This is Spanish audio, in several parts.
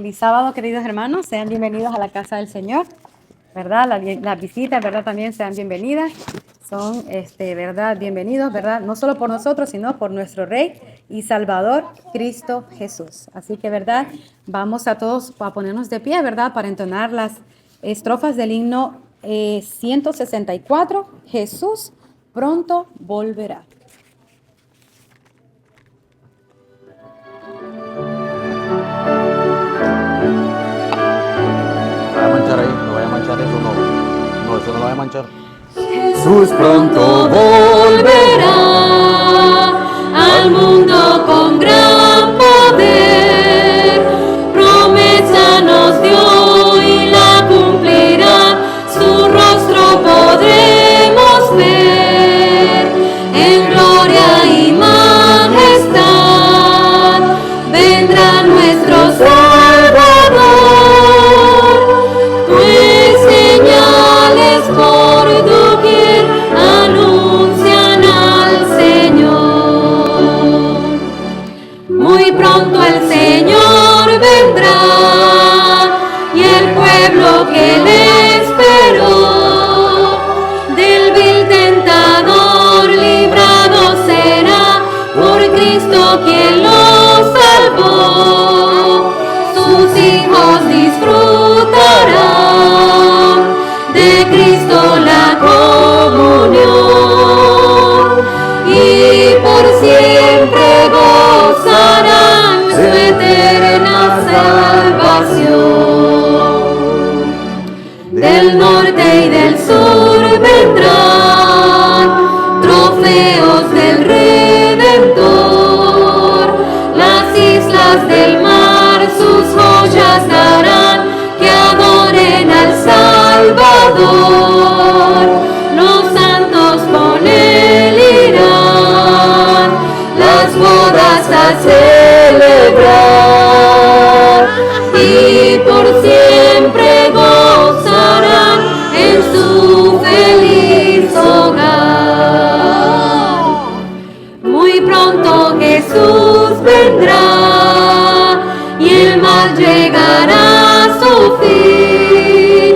Feliz sábado, queridos hermanos. Sean bienvenidos a la casa del Señor, ¿verdad? Las visitas, ¿verdad? También sean bienvenidas. Son, ¿verdad? Bienvenidos, ¿verdad? No solo por nosotros, sino por nuestro Rey y Salvador, Cristo Jesús. Así que, ¿verdad? Vamos a todos a ponernos de pie, ¿verdad? Para entonar las estrofas del himno 164. Jesús pronto volverá. Lo vaya a manchar eso, no, eso no lo vaya a manchar. Jesús pronto volverá al mundo con gran poder, promesa nos dio y la cumplirá, su rostro podremos ver, en gloria y majestad, vendrá nuestro Salvador. Pues señales por doquier anuncian al Señor. Muy pronto el Señor vendrá y el pueblo que le esperó del vil tentador librado será por Cristo quien lo salvó. Sus hijos disfrutarán de Cristo la comunión y por siempre gozarán su eterna salvación. Del norte y del sur vendrán trofeos del Redentor, las islas del mar sus joyas darán, que adoren al Salvador. Los santos con él irán las bodas a celebrar y por siempre gozarán en su feliz hogar. Muy pronto Jesús vendrá y el mal llegará a su fin.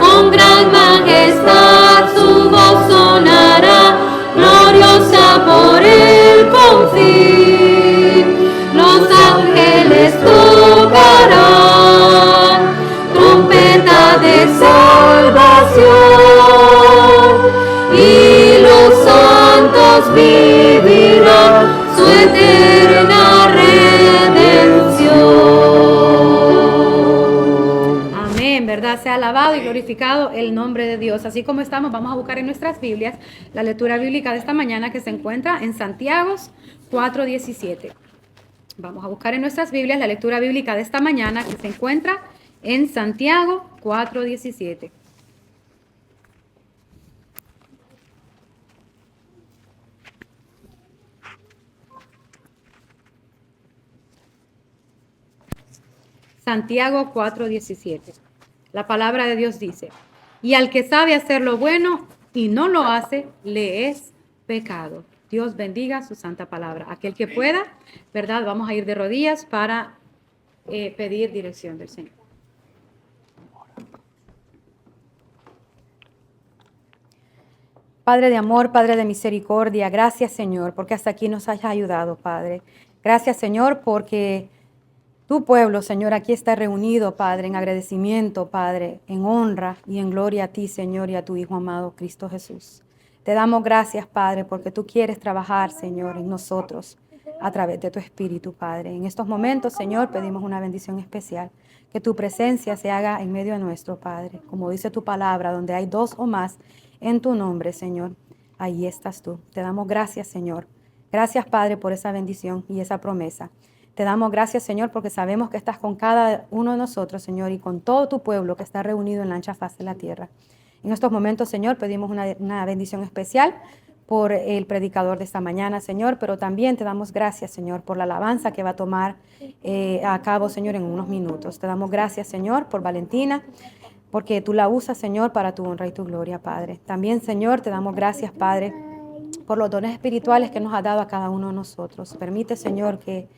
Con gran majestad su voz sonará, gloriosa por el confín. Los ángeles tocarán trompeta de salvación y los santos vivirán su eterna redención. Amén, ¿verdad? Sea alabado y glorificado el nombre de Dios. Así como estamos, vamos a buscar en nuestras Biblias la lectura bíblica de esta mañana que se encuentra en Santiago 4:17. Vamos a buscar en nuestras Biblias la lectura bíblica de esta mañana que se encuentra en Santiago 4:17. Santiago 4:17. La palabra de Dios dice: y al que sabe hacer lo bueno y no lo hace, le es pecado. Dios bendiga su santa palabra. Aquel que pueda, ¿verdad? Vamos a ir de rodillas para pedir dirección del Señor. Padre de amor, Padre de misericordia, gracias Señor, porque hasta aquí nos has ayudado, Padre. Gracias Señor, porque tu pueblo, Señor, aquí está reunido, Padre, en agradecimiento, Padre, en honra y en gloria a ti, Señor, y a tu Hijo amado, Cristo Jesús. Te damos gracias, Padre, porque tú quieres trabajar, Señor, en nosotros a través de tu Espíritu, Padre. En estos momentos, Señor, pedimos una bendición especial, que tu presencia se haga en medio de nuestro, Padre. Como dice tu palabra, donde hay dos o más en tu nombre, Señor, ahí estás tú. Te damos gracias, Señor. Gracias, Padre, por esa bendición y esa promesa. Te damos gracias, Señor, porque sabemos que estás con cada uno de nosotros, Señor, y con todo tu pueblo que está reunido en la ancha faz de la tierra. En estos momentos, Señor, pedimos una bendición especial por el predicador de esta mañana, Señor, pero también te damos gracias, Señor, por la alabanza que va a tomar a cabo, Señor, en unos minutos. Te damos gracias, Señor, por Valentina, porque tú la usas, Señor, para tu honra y tu gloria, Padre. También, Señor, te damos gracias, Padre, por los dones espirituales que nos ha dado a cada uno de nosotros. Permite, Señor, que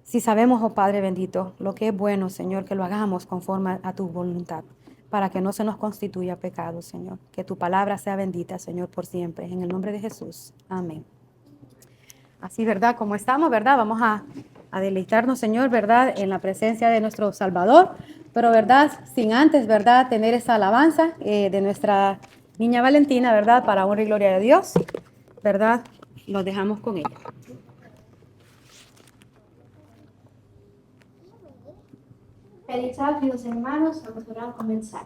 Si sabemos, oh Padre bendito, lo que es bueno, Señor, que lo hagamos conforme a tu voluntad, para que no se nos constituya pecado, Señor. Que tu palabra sea bendita, Señor, por siempre. En el nombre de Jesús. Amén. Así, ¿verdad? Como estamos, ¿verdad? Vamos a deleitarnos, Señor, ¿verdad? En la presencia de nuestro Salvador. Pero, ¿verdad? Sin antes, ¿verdad? Tener esa alabanza de nuestra niña Valentina, ¿verdad? Para honra y gloria de Dios, ¿verdad? Nos dejamos con ella. Feliz sábado, queridos hermanos, vamos a orar a comenzar.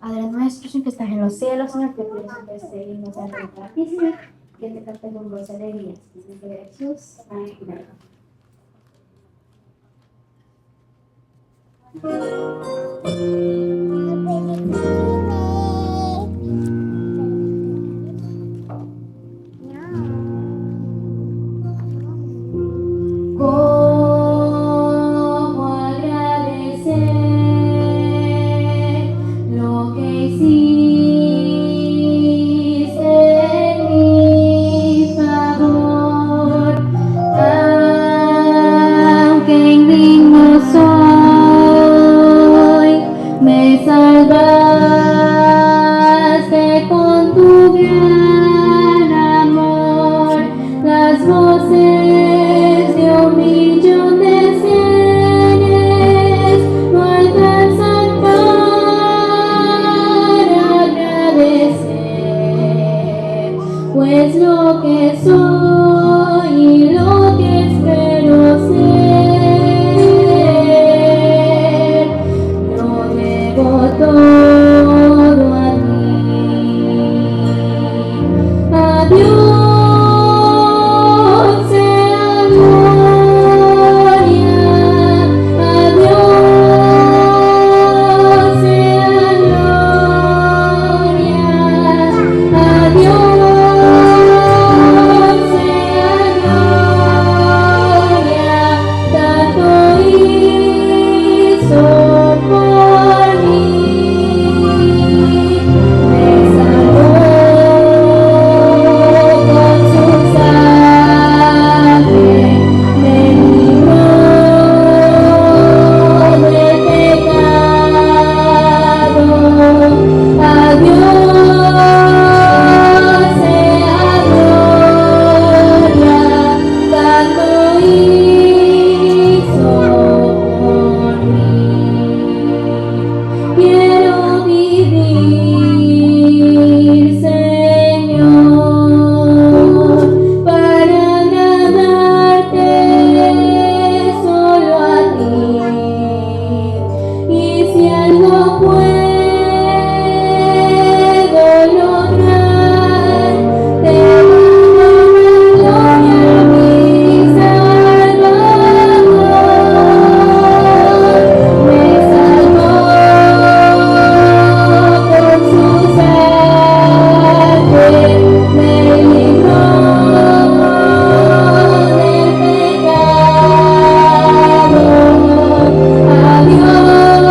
Padre nuestro que estás en los cielos, Señor, que tu nombre sea digno de la justicia, que te cante con voz de alegría. En el nombre de Jesús. Amén. ¿Cómo agradecer lo que hiciste en mi favor? Aunque indigno soy, me salvaste con tu gran amor. Las voces de un millón de seres no alcanzan para agradecer, pues lo que soy y lo que espero ser, lo debo todo a ti. Adiós sea gloria, adiós sea gloria, adiós sea gloria, tanto hizo por mí. Me salvó con su sangre, me libró del pecado. Adiós sea gloria, tanto hizo por mí. Quiero vivir, Señor, para agradarte solo a ti. Y si algo puedo lograr, te daré la gloria a mi Salvador. Me salvó con su sangre, me libró del pecado. Adiós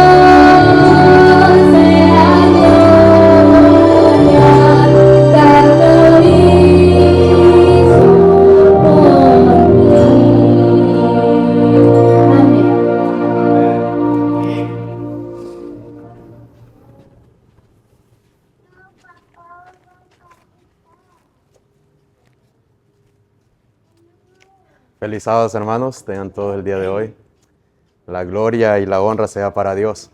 sea gloria, tanto hizo por mí. Amén. Feliz sábado, hermanos, tengan todo el día de hoy. La gloria y la honra sea para Dios,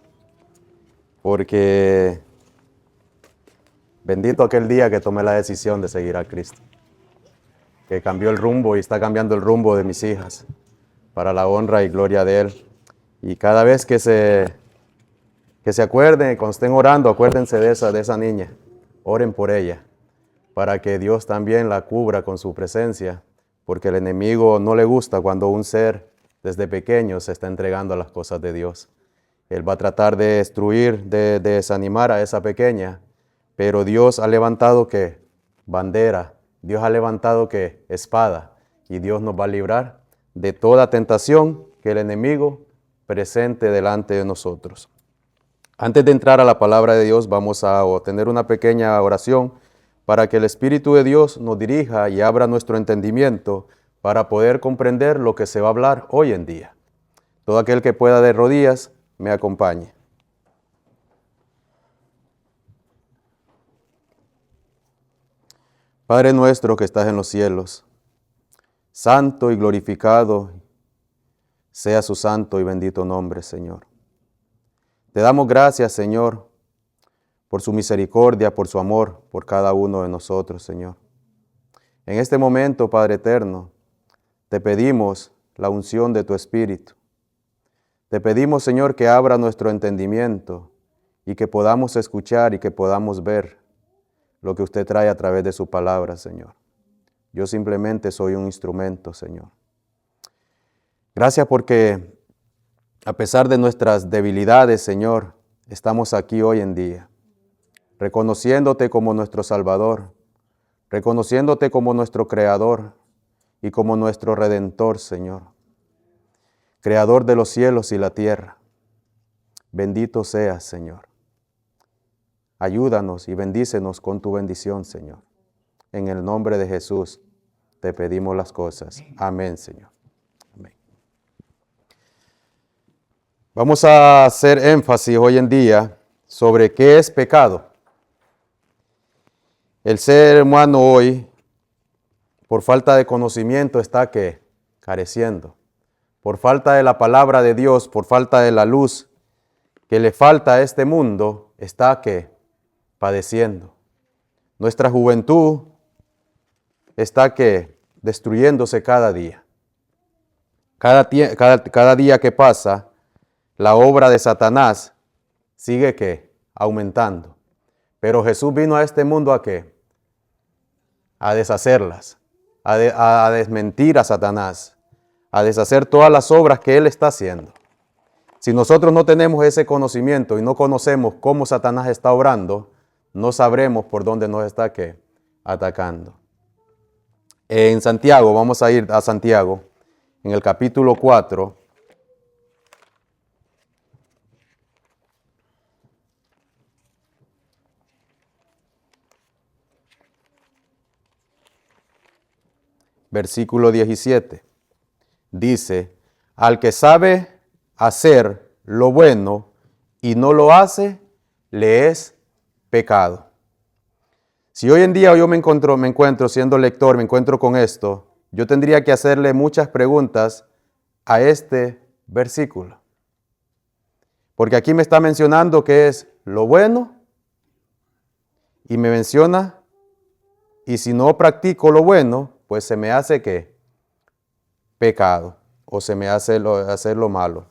porque bendito aquel día que tomé la decisión de seguir a Cristo, que cambió el rumbo y está cambiando el rumbo de mis hijas para la honra y gloria de Él. Y cada vez que se acuerden, cuando estén orando, acuérdense de esa niña, oren por ella, para que Dios también la cubra con su presencia, porque el enemigo no le gusta cuando un ser desde pequeño se está entregando a las cosas de Dios. Él va a tratar de destruir, de desanimar a esa pequeña, pero Dios ha levantado ¿qué? Bandera, Dios ha levantado ¿qué? Espada, y Dios nos va a librar de toda tentación que el enemigo presente delante de nosotros. Antes de entrar a la palabra de Dios, vamos a tener una pequeña oración para que el Espíritu de Dios nos dirija y abra nuestro entendimiento para poder comprender lo que se va a hablar hoy en día. Todo aquel que pueda de rodillas, me acompañe. Padre nuestro que estás en los cielos, santo y glorificado sea su santo y bendito nombre, Señor. Te damos gracias, Señor, por su misericordia, por su amor, por cada uno de nosotros, Señor. En este momento, Padre eterno, te pedimos la unción de tu Espíritu. Te pedimos, Señor, que abra nuestro entendimiento y que podamos escuchar y que podamos ver lo que usted trae a través de su palabra, Señor. Yo simplemente soy un instrumento, Señor. Gracias porque a pesar de nuestras debilidades, Señor, estamos aquí hoy en día, reconociéndote como nuestro Salvador, reconociéndote como nuestro Creador y como nuestro Redentor, Señor. Creador de los cielos y la tierra. Bendito seas, Señor. Ayúdanos y bendícenos con tu bendición, Señor. En el nombre de Jesús te pedimos las cosas. Amén, Señor. Amén. Vamos a hacer énfasis hoy en día sobre qué es pecado. El ser humano hoy, por falta de conocimiento, está careciendo. Por falta de la palabra de Dios, por falta de la luz que le falta a este mundo, está padeciendo. Nuestra juventud está destruyéndose cada día. Cada día que pasa, la obra de Satanás sigue aumentando. Pero Jesús vino a este mundo a deshacerlas, a desmentir a Satanás, a deshacer todas las obras que él está haciendo. Si nosotros no tenemos ese conocimiento y no conocemos cómo Satanás está obrando, no sabremos por dónde nos está atacando. En Santiago, vamos a ir a Santiago, en el capítulo 4. Versículo 17. Dice, al que sabe hacer lo bueno y no lo hace, le es pecado. Si hoy en día yo me encuentro siendo lector, me encuentro con esto, yo tendría que hacerle muchas preguntas a este versículo. Porque aquí me está mencionando que es lo bueno y me menciona, y si no practico lo bueno, pues se me hace pecado o se me hace hacer lo malo.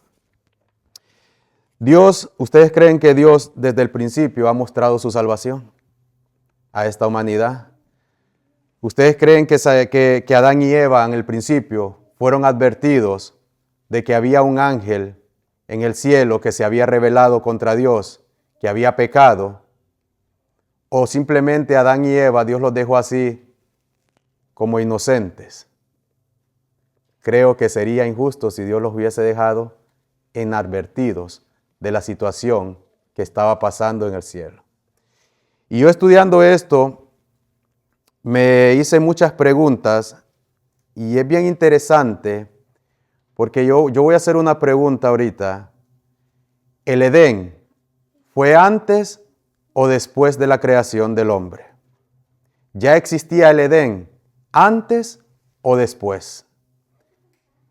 Dios, ¿ustedes creen que Dios desde el principio ha mostrado su salvación a esta humanidad? ¿Ustedes creen que Adán y Eva en el principio fueron advertidos de que había un ángel en el cielo que se había rebelado contra Dios, que había pecado? ¿O simplemente Adán y Eva, Dios los dejó así como inocentes? Creo que sería injusto si Dios los hubiese dejado inadvertidos de la situación que estaba pasando en el cielo. Y yo estudiando esto, me hice muchas preguntas y es bien interesante porque yo voy a hacer una pregunta ahorita. ¿El Edén fue antes o después de la creación del hombre? ¿Ya existía el Edén antes o después?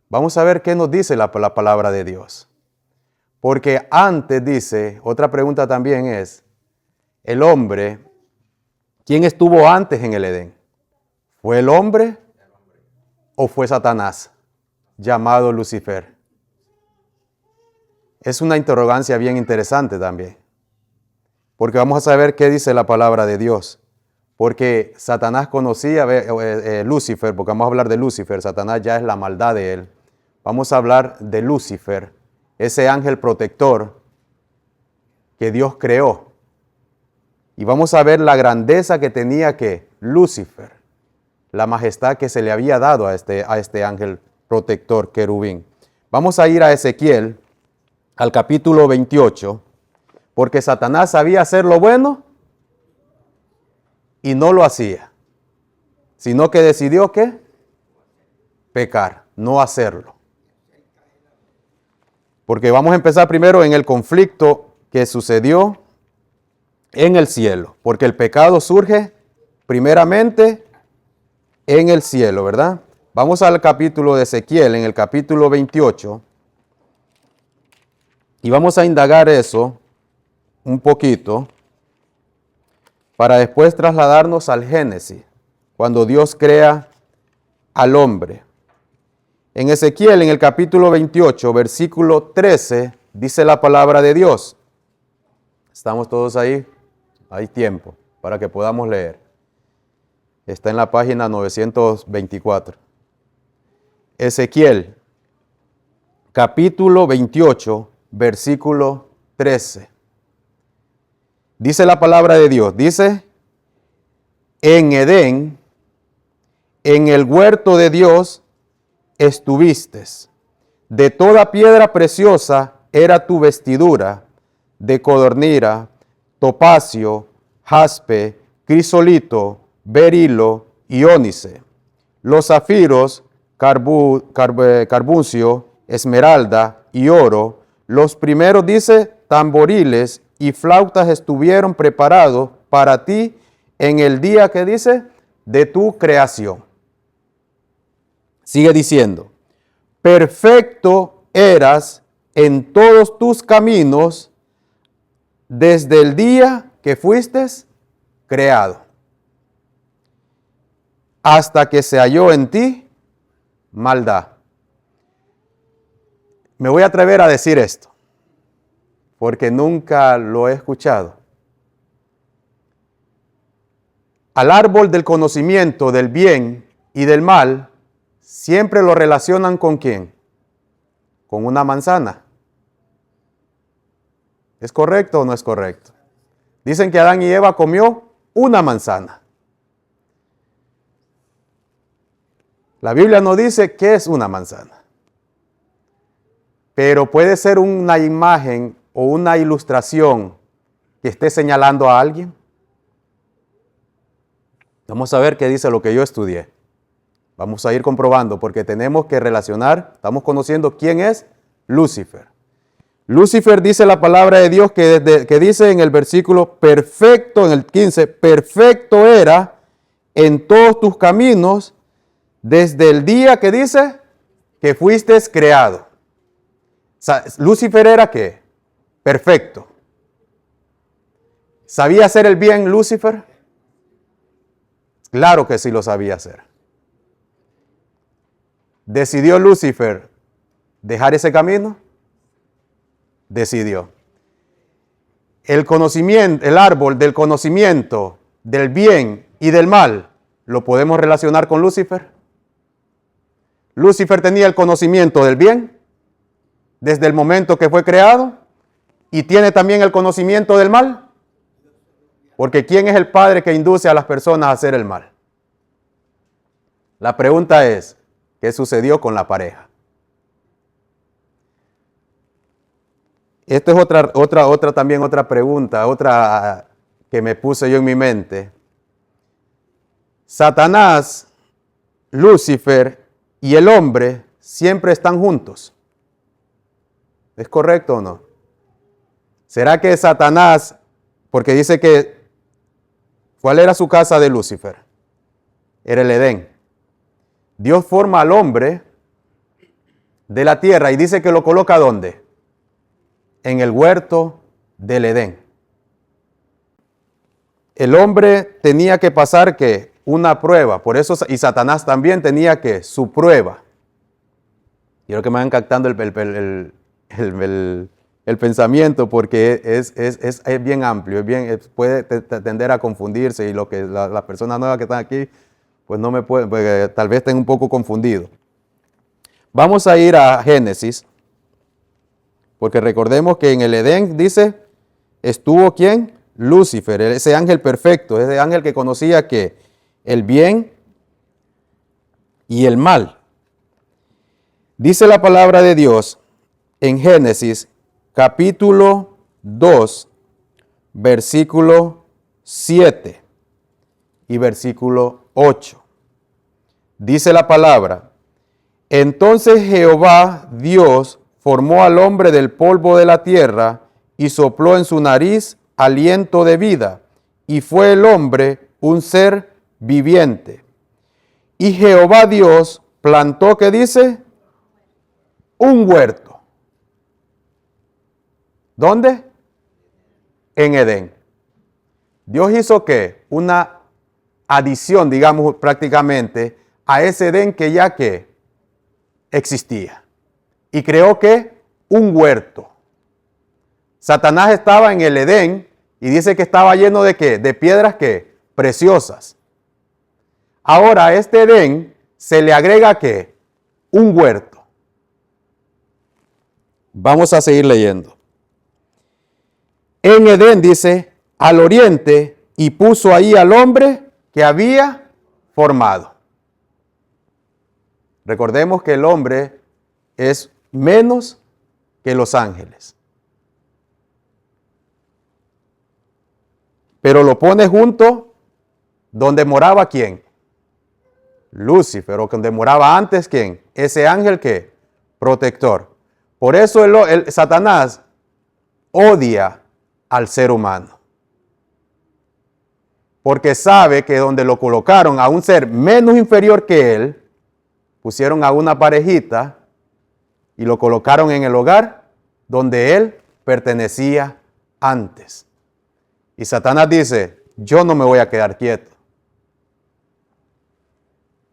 Vamos a ver qué nos dice la palabra de Dios. Porque antes dice, otra pregunta también es, el hombre, ¿quién estuvo antes en el Edén? ¿Fue el hombre o fue Satanás, llamado Lucifer? Es una interrogancia bien interesante también. Porque vamos a saber qué dice la palabra de Dios. Porque Satanás conocía Lucifer, porque vamos a hablar de Lucifer, Satanás ya es la maldad de él. Vamos a hablar de Lucifer, ese ángel protector que Dios creó. Y vamos a ver la grandeza que tenía Lucifer, la majestad que se le había dado a este ángel protector querubín. Vamos a ir a Ezequiel, al capítulo 28, porque Satanás sabía hacer lo bueno y no lo hacía, sino que decidió pecar, no hacerlo. Porque vamos a empezar primero en el conflicto que sucedió en el cielo. Porque el pecado surge primeramente en el cielo, ¿verdad? Vamos al capítulo de Ezequiel, en el capítulo 28. Y vamos a indagar eso un poquito para después trasladarnos al Génesis, cuando Dios crea al hombre. En Ezequiel, en el capítulo 28, versículo 13, dice la palabra de Dios. ¿Estamos todos ahí? Hay tiempo para que podamos leer. Está en la página 924. Ezequiel, capítulo 28, versículo 13. Dice la palabra de Dios, dice, en Edén, en el huerto de Dios, estuviste. De toda piedra preciosa era tu vestidura, de codornira, topacio, jaspe, crisolito, berilo y ónice. Los zafiros, carbuncio, esmeralda y oro. Los primeros, dice, tamboriles y flautas estuvieron preparados para ti en el día que dice de tu creación. Sigue diciendo, perfecto eras en todos tus caminos desde el día que fuiste creado, hasta que se halló en ti maldad. Me voy a atrever a decir esto, porque nunca lo he escuchado. Al árbol del conocimiento del bien y del mal, siempre lo relacionan ¿con quién? Con una manzana. ¿Es correcto o no es correcto? Dicen que Adán y Eva comió una manzana. La Biblia no dice qué es una manzana. Pero puede ser una imagen o una ilustración que esté señalando a alguien. Vamos a ver qué dice lo que yo estudié. Vamos a ir comprobando porque tenemos que relacionar, estamos conociendo quién es Lucifer. Lucifer, dice la palabra de Dios que dice en el versículo perfecto, en el 15, perfecto era en todos tus caminos desde el día que dice que fuiste creado. O sea, Lucifer era ¿qué? Perfecto. ¿Sabía hacer el bien Lucifer? Claro que sí lo sabía hacer. ¿Decidió Lucifer dejar ese camino? Decidió. El conocimiento, el árbol del conocimiento del bien y del mal, ¿lo podemos relacionar con Lucifer? Lucifer tenía el conocimiento del bien desde el momento que fue creado y tiene también el conocimiento del mal. Porque ¿quién es el padre que induce a las personas a hacer el mal? La pregunta es, ¿qué sucedió con la pareja? Esta es otra pregunta, otra que me puse yo en mi mente. Satanás, Lucifer y el hombre siempre están juntos. ¿Es correcto o no? ¿Será que Satanás, porque dice que, ¿cuál era su casa de Lucifer? Era el Edén. Dios forma al hombre de la tierra y dice que lo coloca ¿dónde? En el huerto del Edén. El hombre tenía que pasar ¿qué? Una prueba, por eso, y Satanás también tenía que su prueba. Quiero que me vayan captando el pensamiento porque es bien amplio, puede tender a confundirse y lo que las personas nuevas que están aquí, pues no me pueden, pues, tal vez estén un poco confundidos. Vamos a ir a Génesis, porque recordemos que en el Edén dice, estuvo ¿quién? Lucifer, ese ángel perfecto, ese ángel que conocía que el bien y el mal. Dice la palabra de Dios en Génesis capítulo 2, versículo 7 y versículo 8. Dice la palabra, entonces Jehová Dios formó al hombre del polvo de la tierra y sopló en su nariz aliento de vida, y fue el hombre un ser viviente. Y Jehová Dios plantó, ¿qué dice? Un huerto. ¿Dónde? En Edén. Dios hizo ¿qué? Una adición, digamos prácticamente, a ese Edén que ya que existía. Y creó ¿qué? Un huerto. Satanás estaba en el Edén y dice que estaba lleno de ¿qué? De piedras ¿qué? Preciosas. Ahora a este Edén se le agrega ¿qué? Un huerto. Vamos a seguir leyendo. En Edén dice, al oriente, y puso ahí al hombre que había formado. Recordemos que el hombre es menos que los ángeles. Pero lo pone junto donde moraba ¿quién? Lucifer, o donde moraba antes ¿quién? Ese ángel que protector. Por eso el Satanás odia al ser humano. Porque sabe que donde lo colocaron a un ser menos inferior que él, pusieron a una parejita y lo colocaron en el hogar donde él pertenecía antes. Y Satanás dice, yo no me voy a quedar quieto.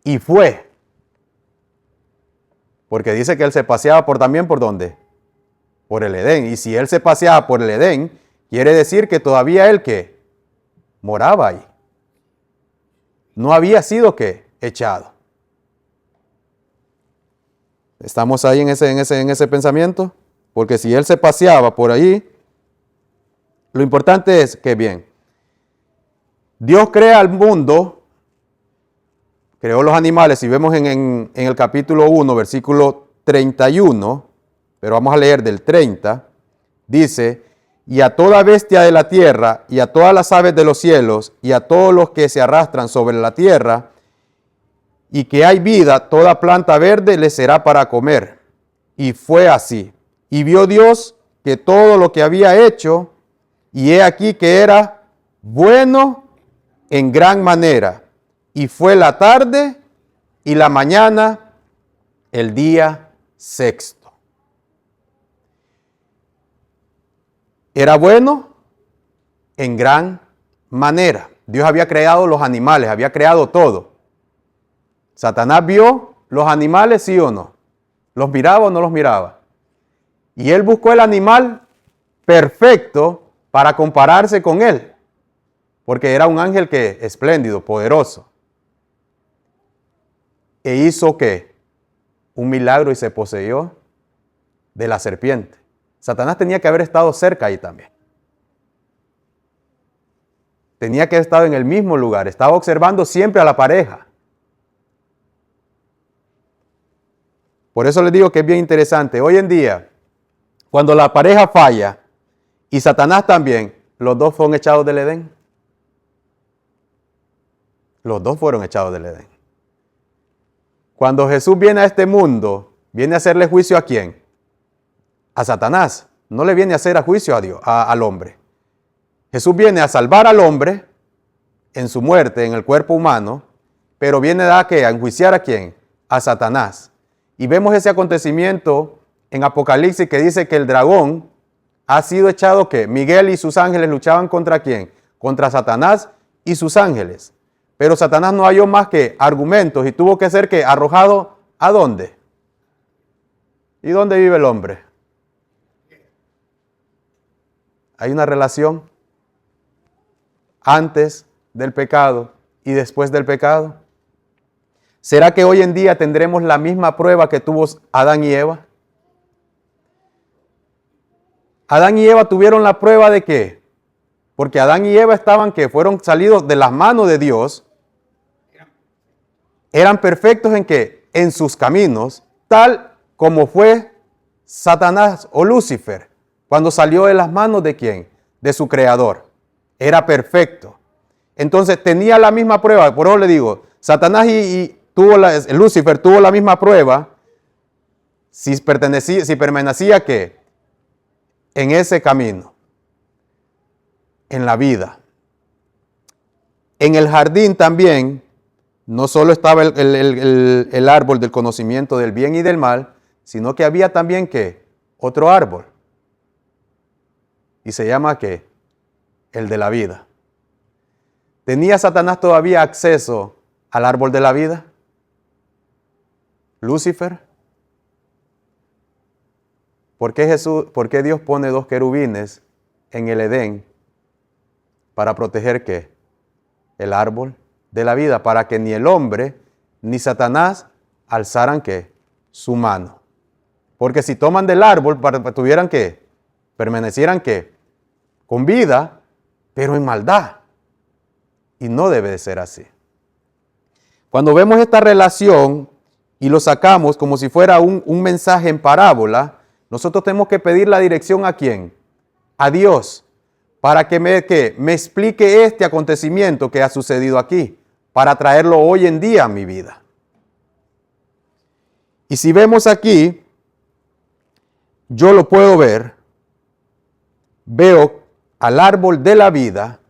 Y fue. Porque dice que él se paseaba también por ¿dónde? Por el Edén. Y si él se paseaba por el Edén, quiere decir que todavía él ¿qué? Moraba ahí. No había sido ¿qué? Echado. ¿Estamos ahí en ese pensamiento? Porque si él se paseaba por ahí, lo importante es que bien, Dios crea el mundo, creó los animales, si vemos en el capítulo 1, versículo 31, pero vamos a leer del 30, dice, y a toda bestia de la tierra, y a todas las aves de los cielos, y a todos los que se arrastran sobre la tierra, y que hay vida, toda planta verde les será para comer. Y fue así. Y vio Dios que todo lo que había hecho, y he aquí que era bueno en gran manera. Y fue la tarde y la mañana, el día sexto. Era bueno en gran manera. Dios había creado los animales, había creado todo. Satanás vio los animales, ¿sí o no? ¿Los miraba o no los miraba? Y él buscó el animal perfecto para compararse con él. Porque era un ángel que espléndido, poderoso. E hizo ¿qué? Un milagro y se poseyó de la serpiente. Satanás tenía que haber estado cerca ahí también. Tenía que haber estado en el mismo lugar. Estaba observando siempre a la pareja. Por eso les digo que es bien interesante. Hoy en día, cuando la pareja falla y Satanás también, los dos fueron echados del Edén. Los dos fueron echados del Edén. Cuando Jesús viene a este mundo, viene a hacerle juicio ¿a quién? A Satanás. No le viene a hacer a juicio a Dios, al hombre. Jesús viene a salvar al hombre en su muerte, en el cuerpo humano, pero viene a enjuiciar ¿a quién? A Satanás. Y vemos ese acontecimiento en Apocalipsis que dice que el dragón ha sido echado ¿qué? Miguel y sus ángeles luchaban ¿contra quién? Contra Satanás y sus ángeles. Pero Satanás no halló más que argumentos y tuvo que ser ¿qué? Arrojado ¿a dónde? ¿Y dónde vive el hombre? Hay una relación antes del pecado y después del pecado. ¿Será que hoy en día tendremos la misma prueba que tuvo Adán y Eva? Adán y Eva tuvieron la prueba ¿de qué? Porque Adán y Eva fueron salidos de las manos de Dios. Eran perfectos ¿en qué? En sus caminos, tal como fue Satanás o Lucifer, cuando salió de las manos ¿de quién? De su creador. Era perfecto. Entonces tenía la misma prueba. Por eso le digo, Satanás Lucifer tuvo la misma prueba. si permanecía ¿qué? En ese camino, en la vida. En el jardín también, no solo estaba el árbol del conocimiento del bien y del mal, sino que había también ¿qué? Otro árbol. Y se llama ¿qué? El de la vida. ¿Tenía Satanás todavía acceso al árbol de la vida? Lucifer. ¿Por qué Dios pone 2 querubines en el Edén para proteger qué? El árbol de la vida, para que ni el hombre ni Satanás alzaran ¿qué? Su mano. Porque si toman del árbol, tuvieran que permanecieran ¿qué? Con vida, pero en maldad. Y no debe de ser así. Cuando vemos esta relación y lo sacamos como si fuera un mensaje en parábola, nosotros tenemos que pedir la dirección ¿a quién? A Dios, para que me explique este acontecimiento que ha sucedido aquí, para traerlo hoy en día a mi vida. Y si vemos aquí, yo lo puedo ver, veo al árbol de la vida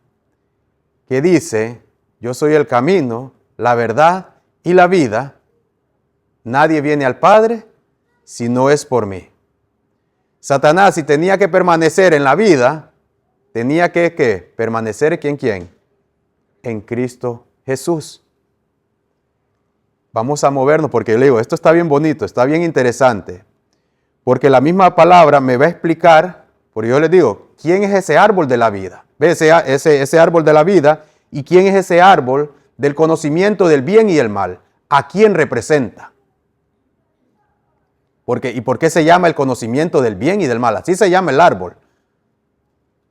que dice, yo soy el camino, la verdad y la vida. Nadie viene al Padre si no es por mí. Satanás, si tenía que permanecer en la vida, tenía que permanecer ¿en quién? En Cristo Jesús. Vamos a movernos porque yo le digo, esto está bien bonito, está bien interesante. Porque la misma palabra me va a explicar, porque yo les digo, ¿quién es ese árbol de la vida? ¿Ve ese árbol de la vida? ¿Y quién es ese árbol del conocimiento del bien y el mal? ¿A quién representa? ¿Y por qué se llama el conocimiento del bien y del mal? Así se llama el árbol.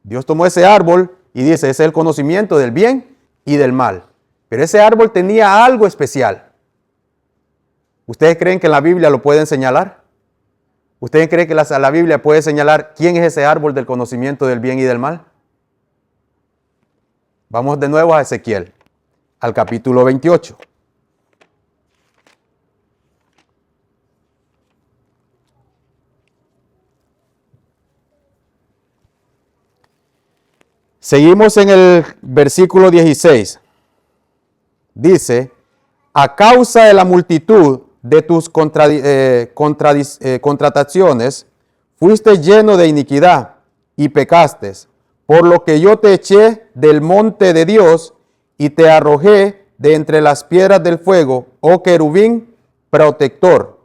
Dios tomó ese árbol y dice, ese es el conocimiento del bien y del mal. Pero ese árbol tenía algo especial. ¿Ustedes creen que en la Biblia lo pueden señalar? ¿Ustedes creen que la Biblia puede señalar quién es ese árbol del conocimiento del bien y del mal? Vamos de nuevo a Ezequiel, al capítulo 28. Seguimos en el versículo 16. Dice, a causa de la multitud de tus contrataciones, fuiste lleno de iniquidad y pecaste, por lo que yo te eché del monte de Dios y te arrojé de entre las piedras del fuego, oh querubín protector.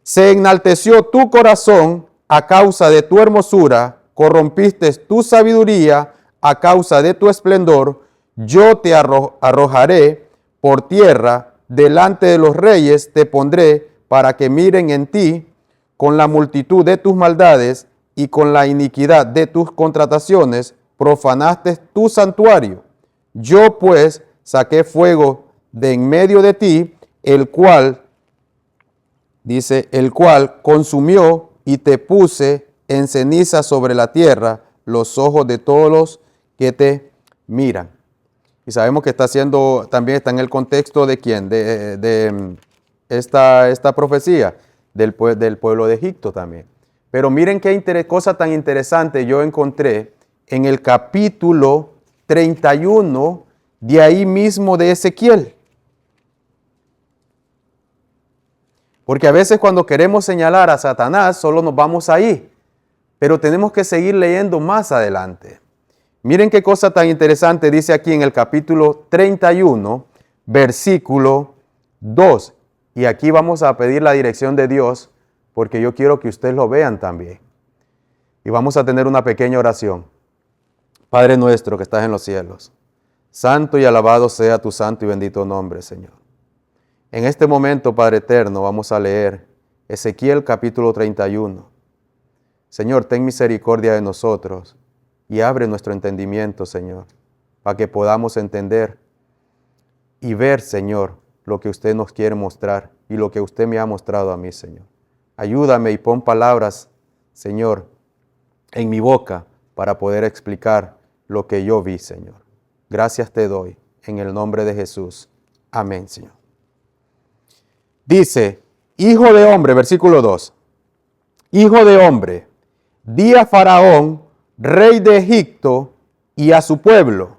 Se enalteció tu corazón a causa de tu hermosura, corrompiste tu sabiduría a causa de tu esplendor. Yo te arrojaré por tierra, delante de los reyes te pondré para que miren en ti. Con la multitud de tus maldades y con la iniquidad de tus contrataciones profanaste tu santuario. Yo pues saqué fuego de en medio de ti, el cual consumió y te puse en ceniza sobre la tierra los ojos de todos los que te miran. Y sabemos que también está en el contexto de quién, de esta profecía del pueblo de Egipto también. Pero miren qué cosa tan interesante yo encontré en el capítulo 31 de ahí mismo de Ezequiel. Porque a veces cuando queremos señalar a Satanás solo nos vamos ahí, pero tenemos que seguir leyendo más adelante. Miren qué cosa tan interesante dice aquí en el capítulo 31, versículo 2. Y aquí vamos a pedir la dirección de Dios porque yo quiero que ustedes lo vean también. Y vamos a tener una pequeña oración. Padre nuestro que estás en los cielos, santo y alabado sea tu santo y bendito nombre, Señor. En este momento, Padre eterno, vamos a leer Ezequiel capítulo 31. Señor, ten misericordia de nosotros y abre nuestro entendimiento, Señor, para que podamos entender y ver, Señor, lo que usted nos quiere mostrar y lo que usted me ha mostrado a mí, Señor. Ayúdame y pon palabras, Señor, en mi boca para poder explicar lo que yo vi, Señor. Gracias te doy en el nombre de Jesús. Amén, Señor. Dice, hijo de hombre, versículo 2, hijo de hombre, di a Faraón, rey de Egipto, y a su pueblo,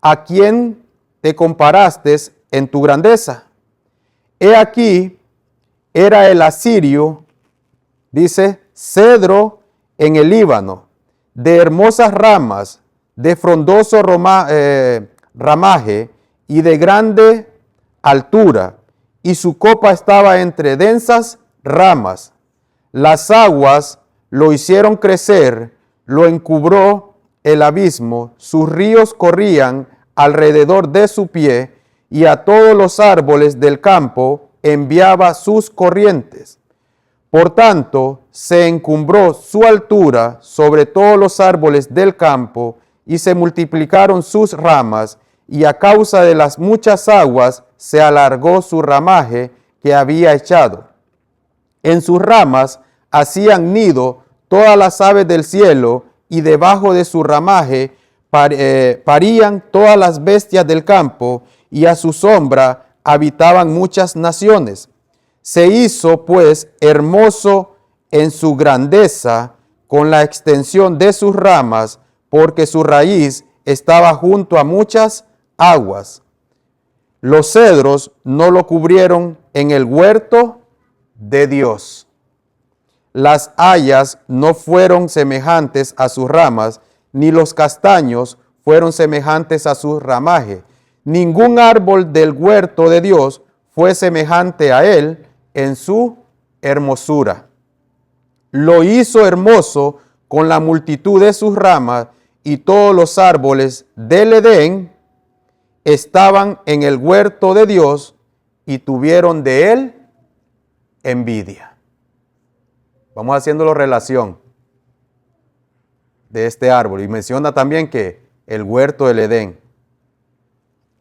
a quien te comparaste en tu grandeza. He aquí, era el asirio, dice, cedro en el Líbano, de hermosas ramas, de frondoso ramaje y de grande altura, y su copa estaba entre densas ramas. Las aguas lo hicieron crecer, lo encubrió el abismo, sus ríos corrían alrededor de su pie, y a todos los árboles del campo enviaba sus corrientes. Por tanto, se encumbró su altura sobre todos los árboles del campo, y se multiplicaron sus ramas, y a causa de las muchas aguas se alargó su ramaje que había echado. En sus ramas hacían nido todas las aves del cielo, y debajo de su ramaje parían todas las bestias del campo, y a su sombra habitaban muchas naciones. Se hizo pues hermoso en su grandeza con la extensión de sus ramas, porque su raíz estaba junto a muchas aguas. Los cedros no lo cubrieron en el huerto de Dios. Las hayas no fueron semejantes a sus ramas, ni los castaños fueron semejantes a su ramaje. Ningún árbol del huerto de Dios fue semejante a él en su hermosura. Lo hizo hermoso con la multitud de sus ramas, y todos los árboles del Edén estaban en el huerto de Dios y tuvieron de él envidia. Vamos haciéndolo relación de este árbol, y menciona también que el huerto del Edén.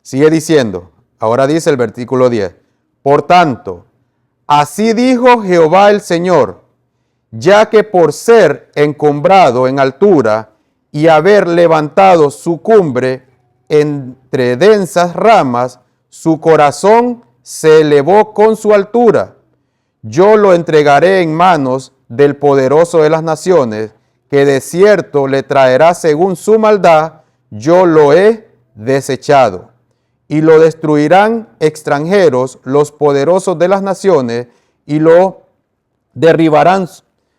Sigue diciendo, ahora dice el versículo 10, por tanto, así dijo Jehová el Señor, ya que por ser encumbrado en altura y haber levantado su cumbre entre densas ramas, su corazón se elevó con su altura. Yo lo entregaré en manos del poderoso de las naciones, que de cierto le traerá según su maldad. Yo lo he desechado. Y lo destruirán extranjeros, los poderosos de las naciones, y lo derribarán.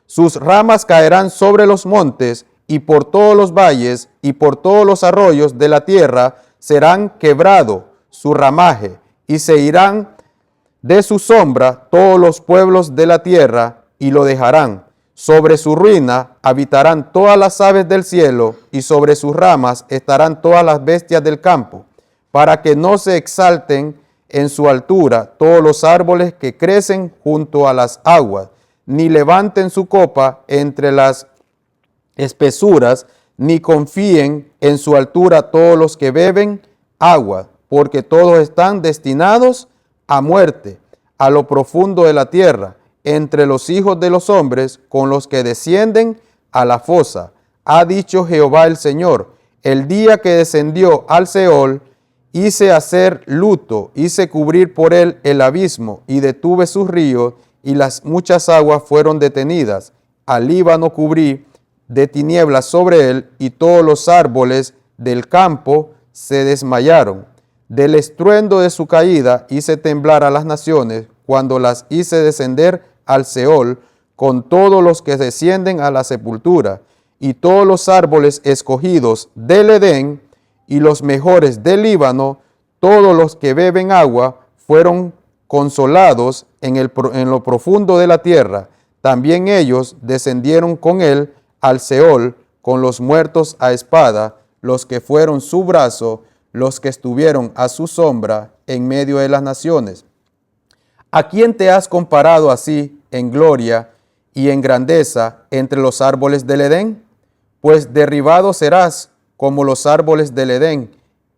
Sus ramas caerán sobre los montes, y por todos los valles, y por todos los arroyos de la tierra serán quebrado su ramaje, y se irán de su sombra todos los pueblos de la tierra, y lo dejarán. Sobre su ruina habitarán todas las aves del cielo, y sobre sus ramas estarán todas las bestias del campo, para que no se exalten en su altura todos los árboles que crecen junto a las aguas, ni levanten su copa entre las espesuras, ni confíen en su altura todos los que beben agua, porque todos están destinados a muerte, a lo profundo de la tierra, entre los hijos de los hombres, con los que descienden a la fosa. Ha dicho Jehová el Señor, el día que descendió al Seol, hice hacer luto, hice cubrir por él el abismo, y detuve sus ríos, y las muchas aguas fueron detenidas. Al Líbano cubrí de tinieblas sobre él, y todos los árboles del campo se desmayaron. Del estruendo de su caída hice temblar a las naciones, cuando las hice descender al Seol, con todos los que descienden a la sepultura, y todos los árboles escogidos del Edén, y los mejores del Líbano, todos los que beben agua, fueron consolados en lo profundo de la tierra. También ellos descendieron con él al Seol, con los muertos a espada, los que fueron su brazo, los que estuvieron a su sombra en medio de las naciones. ¿A quién te has comparado así en gloria y en grandeza entre los árboles del Edén? Pues derribado serás como los árboles del Edén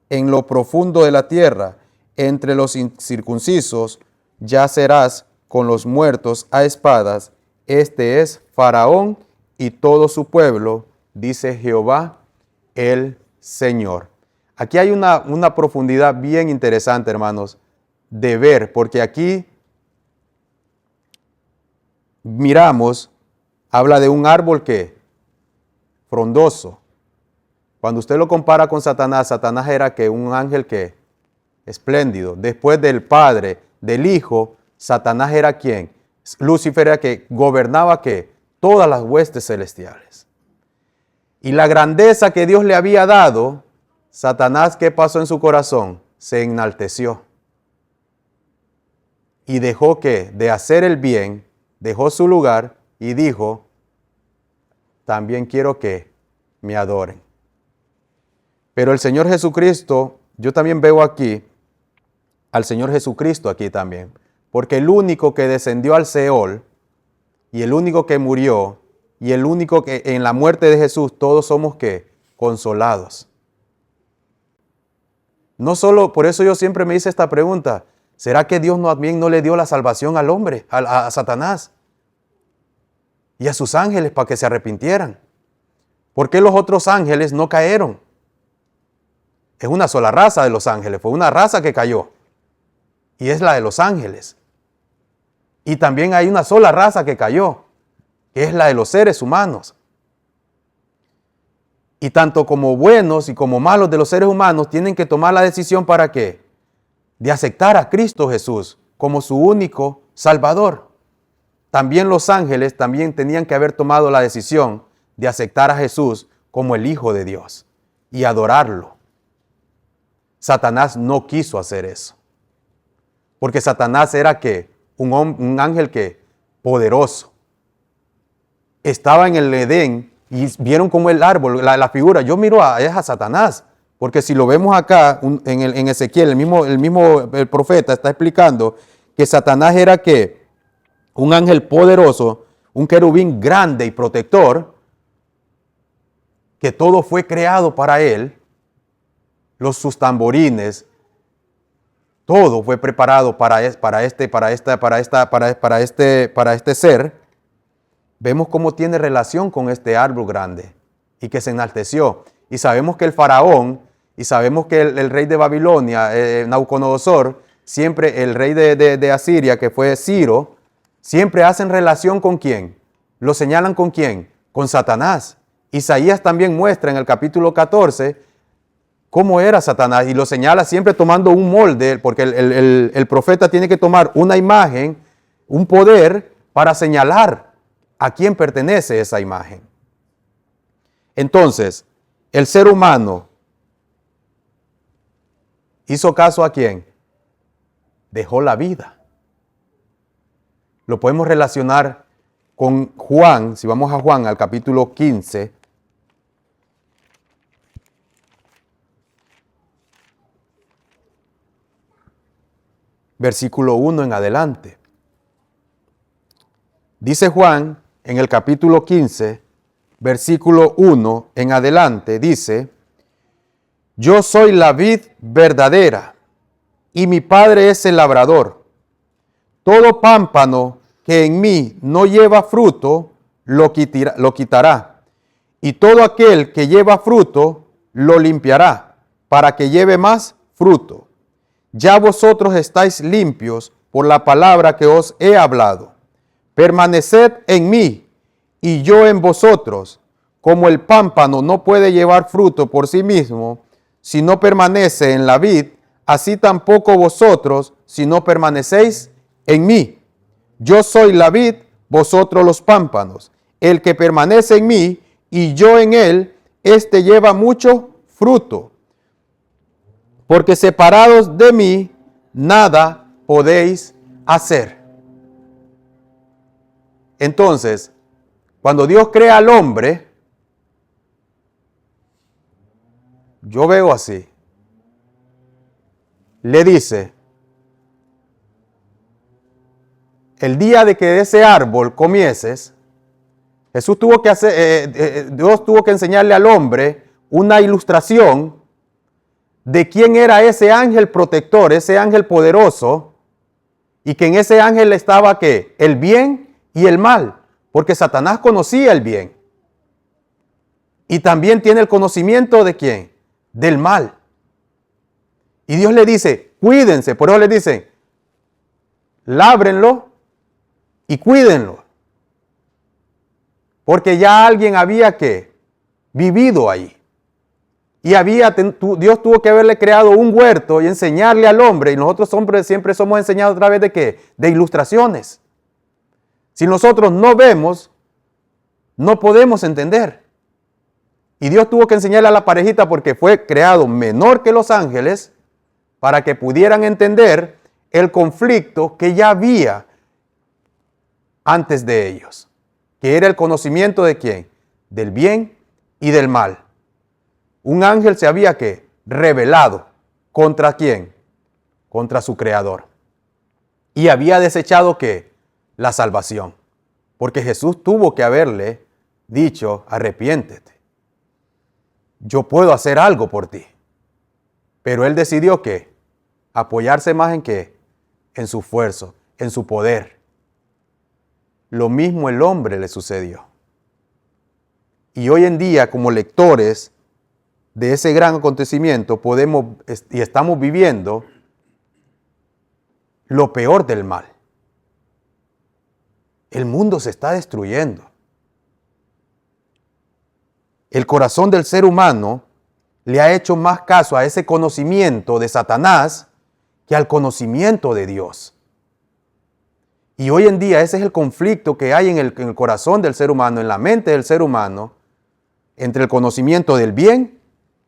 en lo profundo de la tierra. Entre los incircuncisos ya serás con los muertos a espadas. Este es Faraón y todo su pueblo, dice Jehová el Señor. Aquí hay una profundidad bien interesante, hermanos, de ver, porque aquí miramos habla de un árbol que frondoso. Cuando usted lo compara con Satanás, Satanás era que un ángel que espléndido. Después del Padre, del Hijo, Satanás era quien, Lucifer era que gobernaba que todas las huestes celestiales. Y la grandeza que Dios le había dado, Satanás, ¿qué pasó en su corazón? Se enalteció. Y dejó que de hacer el bien, dejó su lugar y dijo, también quiero que me adoren. Pero el Señor Jesucristo, yo también veo aquí al Señor Jesucristo aquí también, porque el único que descendió al Seol y el único que murió y el único que en la muerte de Jesús todos somos ¿qué? Consolados. No solo, por eso yo siempre me hice esta pregunta, ¿será que Dios también no le dio la salvación al hombre, a Satanás y a sus ángeles para que se arrepintieran? ¿Por qué los otros ángeles no cayeron? Es una sola raza de los ángeles, fue una raza que cayó. Y es la de los ángeles. Y también hay una sola raza que cayó, que es la de los seres humanos. Y tanto como buenos y como malos de los seres humanos tienen que tomar la decisión ¿para qué? De aceptar a Cristo Jesús como su único Salvador. También los ángeles también tenían que haber tomado la decisión de aceptar a Jesús como el Hijo de Dios y adorarlo. Satanás no quiso hacer eso. Porque Satanás era que un ángel que poderoso. Estaba en el Edén y vieron como el árbol, la figura. Yo miro es a Satanás. Porque si lo vemos acá en Ezequiel, el profeta está explicando que Satanás era que un ángel poderoso, un querubín grande y protector, que todo fue creado para él. Sus tamborines, todo fue preparado para este ser. Vemos cómo tiene relación con este árbol grande y que se enalteció. Y sabemos que el faraón y sabemos que el rey de Babilonia, Nabucodonosor, siempre el rey de Asiria, que fue Ciro, siempre hacen relación con ¿quién? Lo señalan con ¿quién? Con Satanás. Isaías también muestra en el capítulo 14 cómo era Satanás y lo señala siempre tomando un molde, porque el profeta tiene que tomar una imagen, un poder para señalar a quién pertenece esa imagen. Entonces, el ser humano hizo caso a quién? Dejó la vida. Lo podemos relacionar con Juan, si vamos a Juan al capítulo 15, versículo 1 en adelante. Dice Juan en el capítulo 15, versículo 1 en adelante, dice, yo soy la vid verdadera y mi Padre es el labrador. Todo pámpano que en mí no lleva fruto, lo quitará. Y todo aquel que lleva fruto, lo limpiará, para que lleve más fruto. Ya vosotros estáis limpios por la palabra que os he hablado. Permaneced en mí y yo en vosotros. Como el pámpano no puede llevar fruto por sí mismo si no permanece en la vid, así tampoco vosotros si no permanecéis en mí. Yo soy la vid, vosotros los pámpanos. El que permanece en mí y yo en él, éste lleva mucho fruto. Porque separados de mí, nada podéis hacer. Entonces, cuando Dios crea al hombre, yo veo así. Le dice, el día de que de ese árbol comieses, Dios tuvo que enseñarle al hombre una ilustración de quién era ese ángel protector, ese ángel poderoso, y que en ese ángel estaba ¿qué? El bien y el mal, porque Satanás conocía el bien. Y también tiene el conocimiento de ¿quién? Del mal. Y Dios le dice, cuídense, por eso le dice, lábrenlo y cuídenlo. porque ya alguien había que vivido ahí. Y Dios tuvo que haberle creado un huerto y enseñarle al hombre. Y nosotros hombres siempre somos enseñados a través de ¿qué? De ilustraciones. Si nosotros no vemos, no podemos entender. Y Dios tuvo que enseñarle a la parejita porque fue creado menor que los ángeles para que pudieran entender el conflicto que ya había antes de ellos. Que era el conocimiento de ¿quién? Del bien y del mal. Un ángel se había ¿qué? Rebelado. ¿Contra quién? Contra su creador. Y había desechado ¿qué? La salvación. Porque Jesús tuvo que haberle dicho, arrepiéntete. Yo puedo hacer algo por ti. Pero él decidió ¿qué? Apoyarse más en ¿qué? En su esfuerzo, en su poder. Lo mismo el hombre le sucedió. Y hoy en día, como lectores de ese gran acontecimiento, podemos y estamos viviendo lo peor del mal. El mundo se está destruyendo. El corazón del ser humano le ha hecho más caso a ese conocimiento de Satanás que al conocimiento de Dios. Y hoy en día ese es el conflicto que hay en el corazón del ser humano, en la mente del ser humano, entre el conocimiento del bien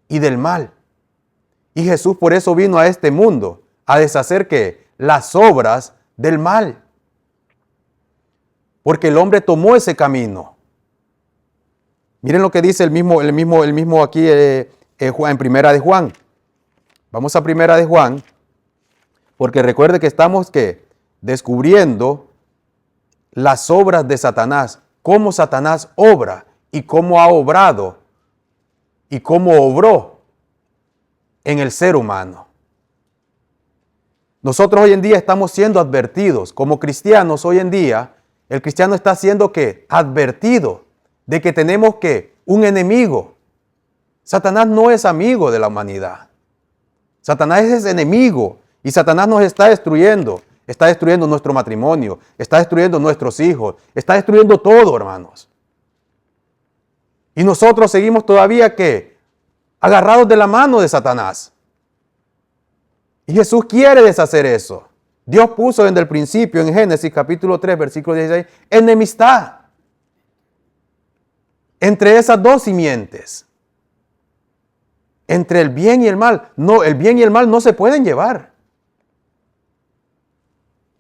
y del mal. Y Jesús por eso vino a este mundo, a deshacer ¿qué? Las obras del mal. Porque el hombre tomó ese camino. Miren lo que dice el mismo aquí en Primera de Juan. Vamos a Primera de Juan, porque recuerde que estamos ¿qué? Descubriendo las obras de Satanás, cómo Satanás obra y cómo ha obrado y cómo obró en el ser humano. Nosotros hoy en día estamos siendo advertidos, como cristianos hoy en día, el cristiano está siendo ¿qué? Advertido de que tenemos ¿qué? Un enemigo. Satanás no es amigo de la humanidad. Satanás es enemigo y Satanás nos está destruyendo. Está destruyendo nuestro matrimonio, está destruyendo nuestros hijos, está destruyendo todo, hermanos. Y nosotros seguimos todavía ¿qué? Agarrados de la mano de Satanás. Y Jesús quiere deshacer eso. Dios puso desde el principio en Génesis capítulo 3, versículo 16, enemistad entre esas dos simientes. Entre el bien y el mal. No, el bien y el mal no se pueden llevar.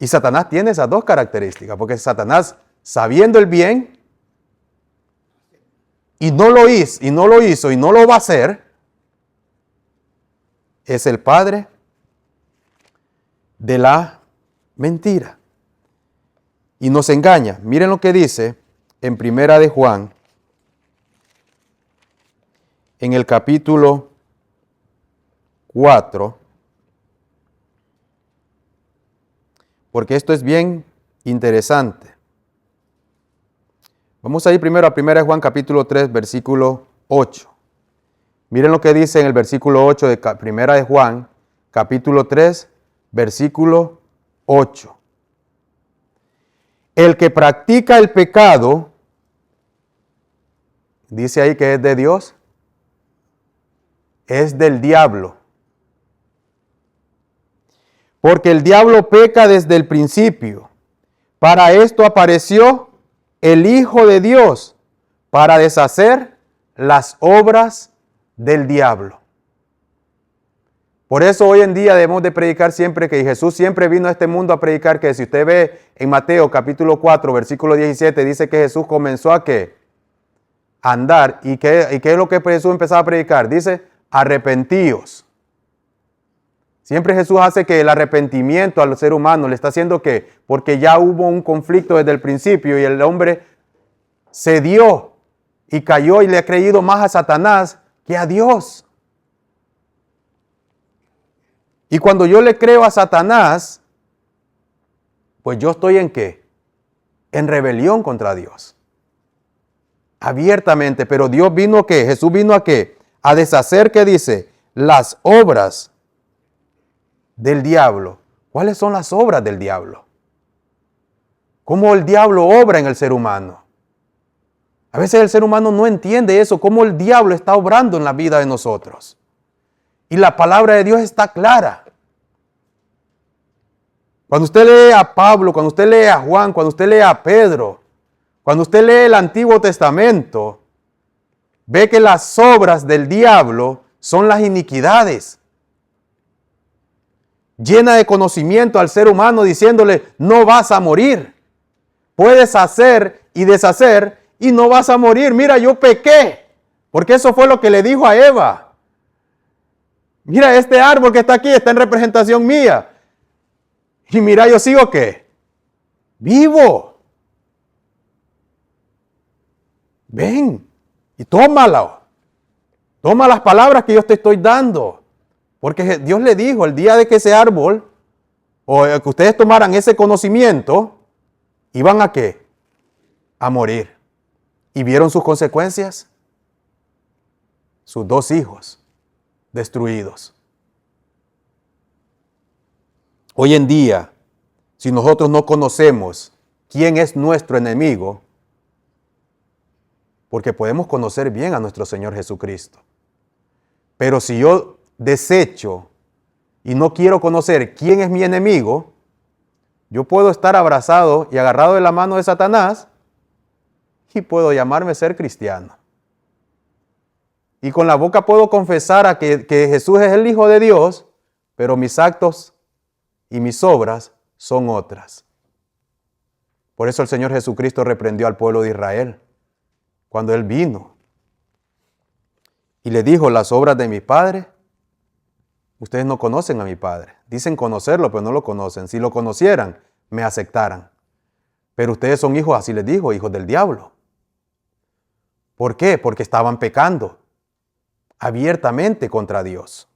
Y Satanás tiene esas dos características, porque Satanás, sabiendo el bien, y no lo hizo y no lo va a hacer, es el padre de la mentira. Y nos engaña. Miren lo que dice en Primera de Juan, en el capítulo 4, porque esto es bien interesante. Vamos a ir primero a 1 Juan capítulo 3, versículo 8. Miren lo que dice en el versículo 8 de 1 de Juan, capítulo 3, versículo 8. El que practica el pecado, dice ahí que es de Dios, es del diablo. Porque el diablo peca desde el principio. Para esto apareció el Hijo de Dios, para deshacer las obras del diablo. Por eso hoy en día debemos de predicar siempre que Jesús siempre vino a este mundo a predicar que si usted ve en Mateo capítulo 4, versículo 17, dice que Jesús comenzó a ¿qué? A andar. ¿Y qué es lo que Jesús empezaba a predicar? Dice, arrepentíos. Siempre Jesús hace que el arrepentimiento al ser humano le está haciendo que, porque ya hubo un conflicto desde el principio y el hombre cedió y cayó y le ha creído más a Satanás que a Dios. Y cuando yo le creo a Satanás, pues yo estoy ¿en qué? En rebelión contra Dios. Abiertamente, pero Dios vino ¿a qué? Jesús vino ¿a qué? A deshacer, ¿qué dice? Las obras del diablo. ¿Cuáles son las obras del diablo? ¿Cómo el diablo obra en el ser humano? A veces el ser humano no entiende eso, cómo el diablo está obrando en la vida de nosotros. Y la palabra de Dios está clara. Cuando usted lee a Pablo, cuando usted lee a Juan, cuando usted lee a Pedro, cuando usted lee el Antiguo Testamento, ve que las obras del diablo son las iniquidades. Llena de conocimiento al ser humano diciéndole, no vas a morir. Puedes hacer y deshacer y no vas a morir. Mira, yo pequé. Porque eso fue lo que le dijo a Eva. Mira, este árbol que está aquí está en representación mía. Y mira, yo sigo ¿qué? Vivo. Ven y tómalo. Toma las palabras que yo te estoy dando. Porque Dios le dijo, el día de que ese árbol, o que ustedes tomaran ese conocimiento, iban a ¿qué? A morir. ¿Y vieron sus consecuencias? Sus 2 hijos destruidos. Hoy en día, si nosotros no conocemos quién es nuestro enemigo, porque podemos conocer bien a nuestro Señor Jesucristo, pero si yo desecho y no quiero conocer quién es mi enemigo, yo puedo estar abrazado y agarrado de la mano de Satanás y puedo llamarme ser cristiano. Y con la boca puedo confesar a que Jesús es el Hijo de Dios, pero mis actos y mis obras son otras. Por eso el Señor Jesucristo reprendió al pueblo de Israel cuando Él vino y le dijo, las obras de mi Padre, ustedes no conocen a mi Padre. Dicen conocerlo, pero no lo conocen. Si lo conocieran, me aceptaran. Pero ustedes son hijos, así les dijo, hijos del diablo. ¿Por qué? Porque estaban pecando abiertamente contra Dios.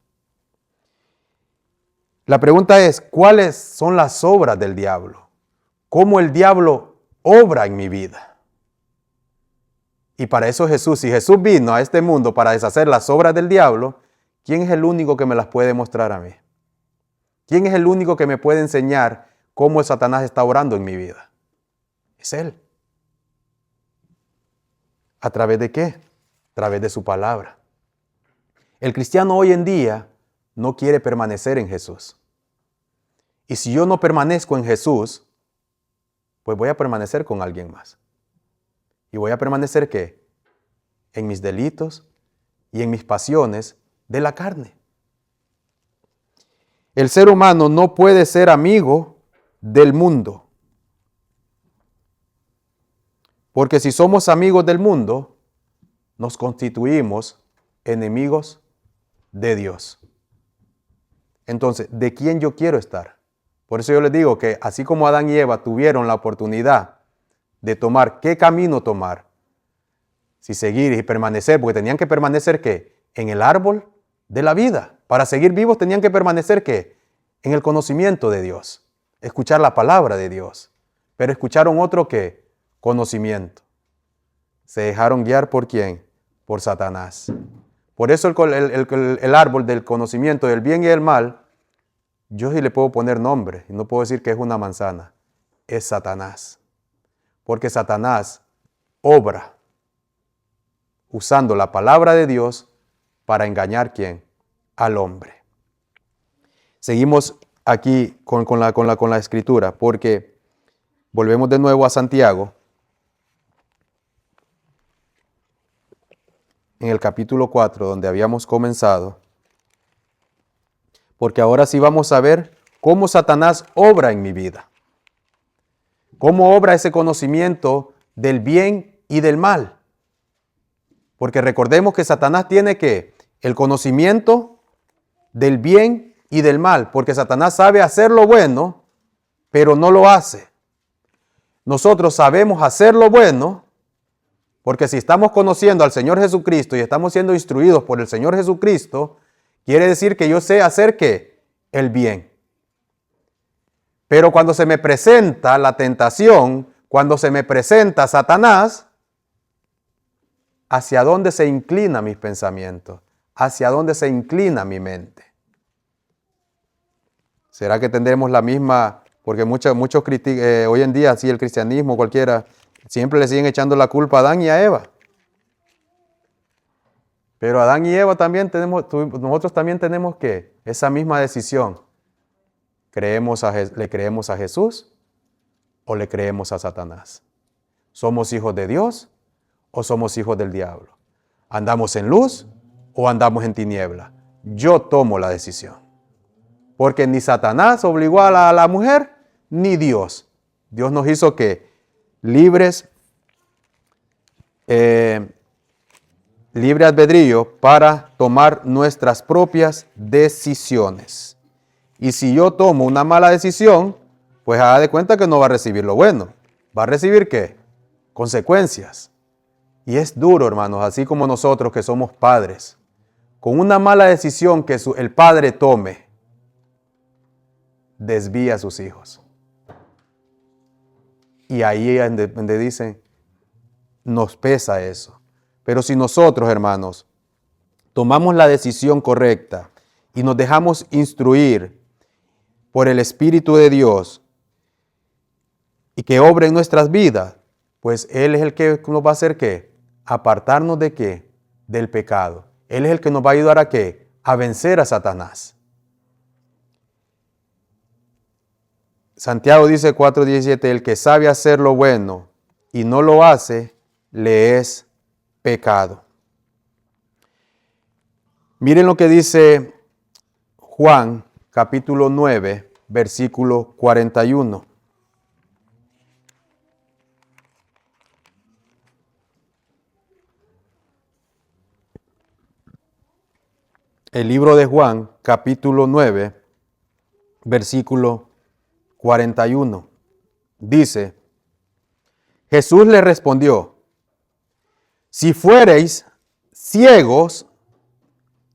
La pregunta es, ¿cuáles son las obras del diablo? ¿Cómo el diablo obra en mi vida? Y para eso Jesús, si Jesús vino a este mundo para deshacer las obras del diablo, ¿quién es el único que me las puede mostrar a mí? ¿Quién es el único que me puede enseñar cómo el Satanás está obrando en mi vida? Es Él. ¿A través de qué? A través de su palabra. El cristiano hoy en día no quiere permanecer en Jesús. Y si yo no permanezco en Jesús, pues voy a permanecer con alguien más. ¿Y voy a permanecer qué? En mis delitos y en mis pasiones de la carne. El ser humano no puede ser amigo del mundo. Porque si somos amigos del mundo, nos constituimos enemigos de Dios. Entonces, ¿de quién yo quiero estar? Por eso yo les digo que así como Adán y Eva tuvieron la oportunidad de tomar qué camino tomar, si seguir y permanecer, porque tenían que permanecer ¿qué? En el árbol de la vida. Para seguir vivos tenían que permanecer ¿qué? En el conocimiento de Dios, escuchar la palabra de Dios. Pero escucharon otro ¿qué? Conocimiento. Se dejaron guiar ¿por quién? Por Satanás. Por eso el árbol del conocimiento del bien y del mal, yo sí le puedo poner nombre y no puedo decir que es una manzana, es Satanás. Porque Satanás obra usando la palabra de Dios para engañar ¿quién? Al hombre. Seguimos aquí con la escritura, porque volvemos de nuevo a Santiago, en el capítulo 4, donde habíamos comenzado, porque ahora sí vamos a ver cómo Satanás obra en mi vida. Cómo obra ese conocimiento del bien y del mal. Porque recordemos que Satanás tiene ¿qué? El conocimiento del bien y del mal. Porque Satanás sabe hacer lo bueno, pero no lo hace. Nosotros sabemos hacer lo bueno, porque si estamos conociendo al Señor Jesucristo y estamos siendo instruidos por el Señor Jesucristo, quiere decir que yo sé hacer ¿qué? El bien. Pero cuando se me presenta la tentación, cuando se me presenta Satanás, ¿hacia dónde se inclina mis pensamientos? ¿Hacia dónde se inclina mi mente? ¿Será que tendremos la misma? Porque muchos critican, hoy en día, sí, el cristianismo, cualquiera, siempre le siguen echando la culpa a Adán y a Eva. Pero Adán y Eva también nosotros también tenemos que esa misma decisión. ¿Le creemos a Jesús o le creemos a Satanás? ¿Somos hijos de Dios o somos hijos del diablo? ¿Andamos en luz o andamos en tiniebla? Yo tomo la decisión. Porque ni Satanás obligó a la mujer, ni Dios. Dios nos hizo que libres, libre albedrío para tomar nuestras propias decisiones. Y si yo tomo una mala decisión, pues haga de cuenta que no va a recibir lo bueno. ¿Va a recibir qué? Consecuencias. Y es duro, hermanos, así como nosotros que somos padres. Con una mala decisión que el padre tome, desvía a sus hijos. Y ahí es donde dicen, nos pesa eso. Pero si nosotros, hermanos, tomamos la decisión correcta y nos dejamos instruir por el Espíritu de Dios y que obre en nuestras vidas, pues Él es el que nos va a hacer ¿qué? Apartarnos de ¿qué? Del pecado. Él es el que nos va a ayudar a ¿qué? A vencer a Satanás. Santiago dice 4:17, el que sabe hacer lo bueno y no lo hace, le es pecado. Miren lo que dice Juan, capítulo 9, versículo 41. El libro de Juan, capítulo 9, versículo 41. Dice, Jesús le respondió, si fuereis ciegos,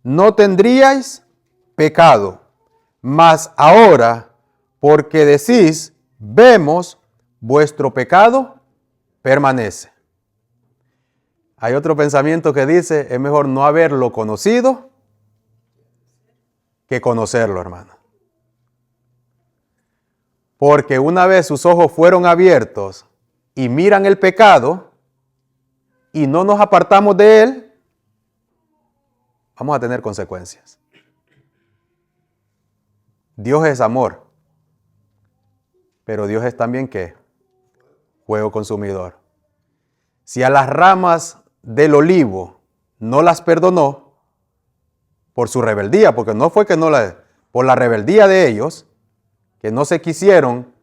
no tendríais pecado, mas ahora, porque decís, vemos, vuestro pecado permanece. Hay otro pensamiento que dice, es mejor no haberlo conocido que conocerlo, hermano. Porque una vez sus ojos fueron abiertos y miran el pecado y no nos apartamos de él, vamos a tener consecuencias. Dios es amor, pero Dios es también ¿qué? Fuego consumidor. Si a las ramas del olivo no las perdonó por su rebeldía, porque no fue que no por la rebeldía de ellos, que no se quisieron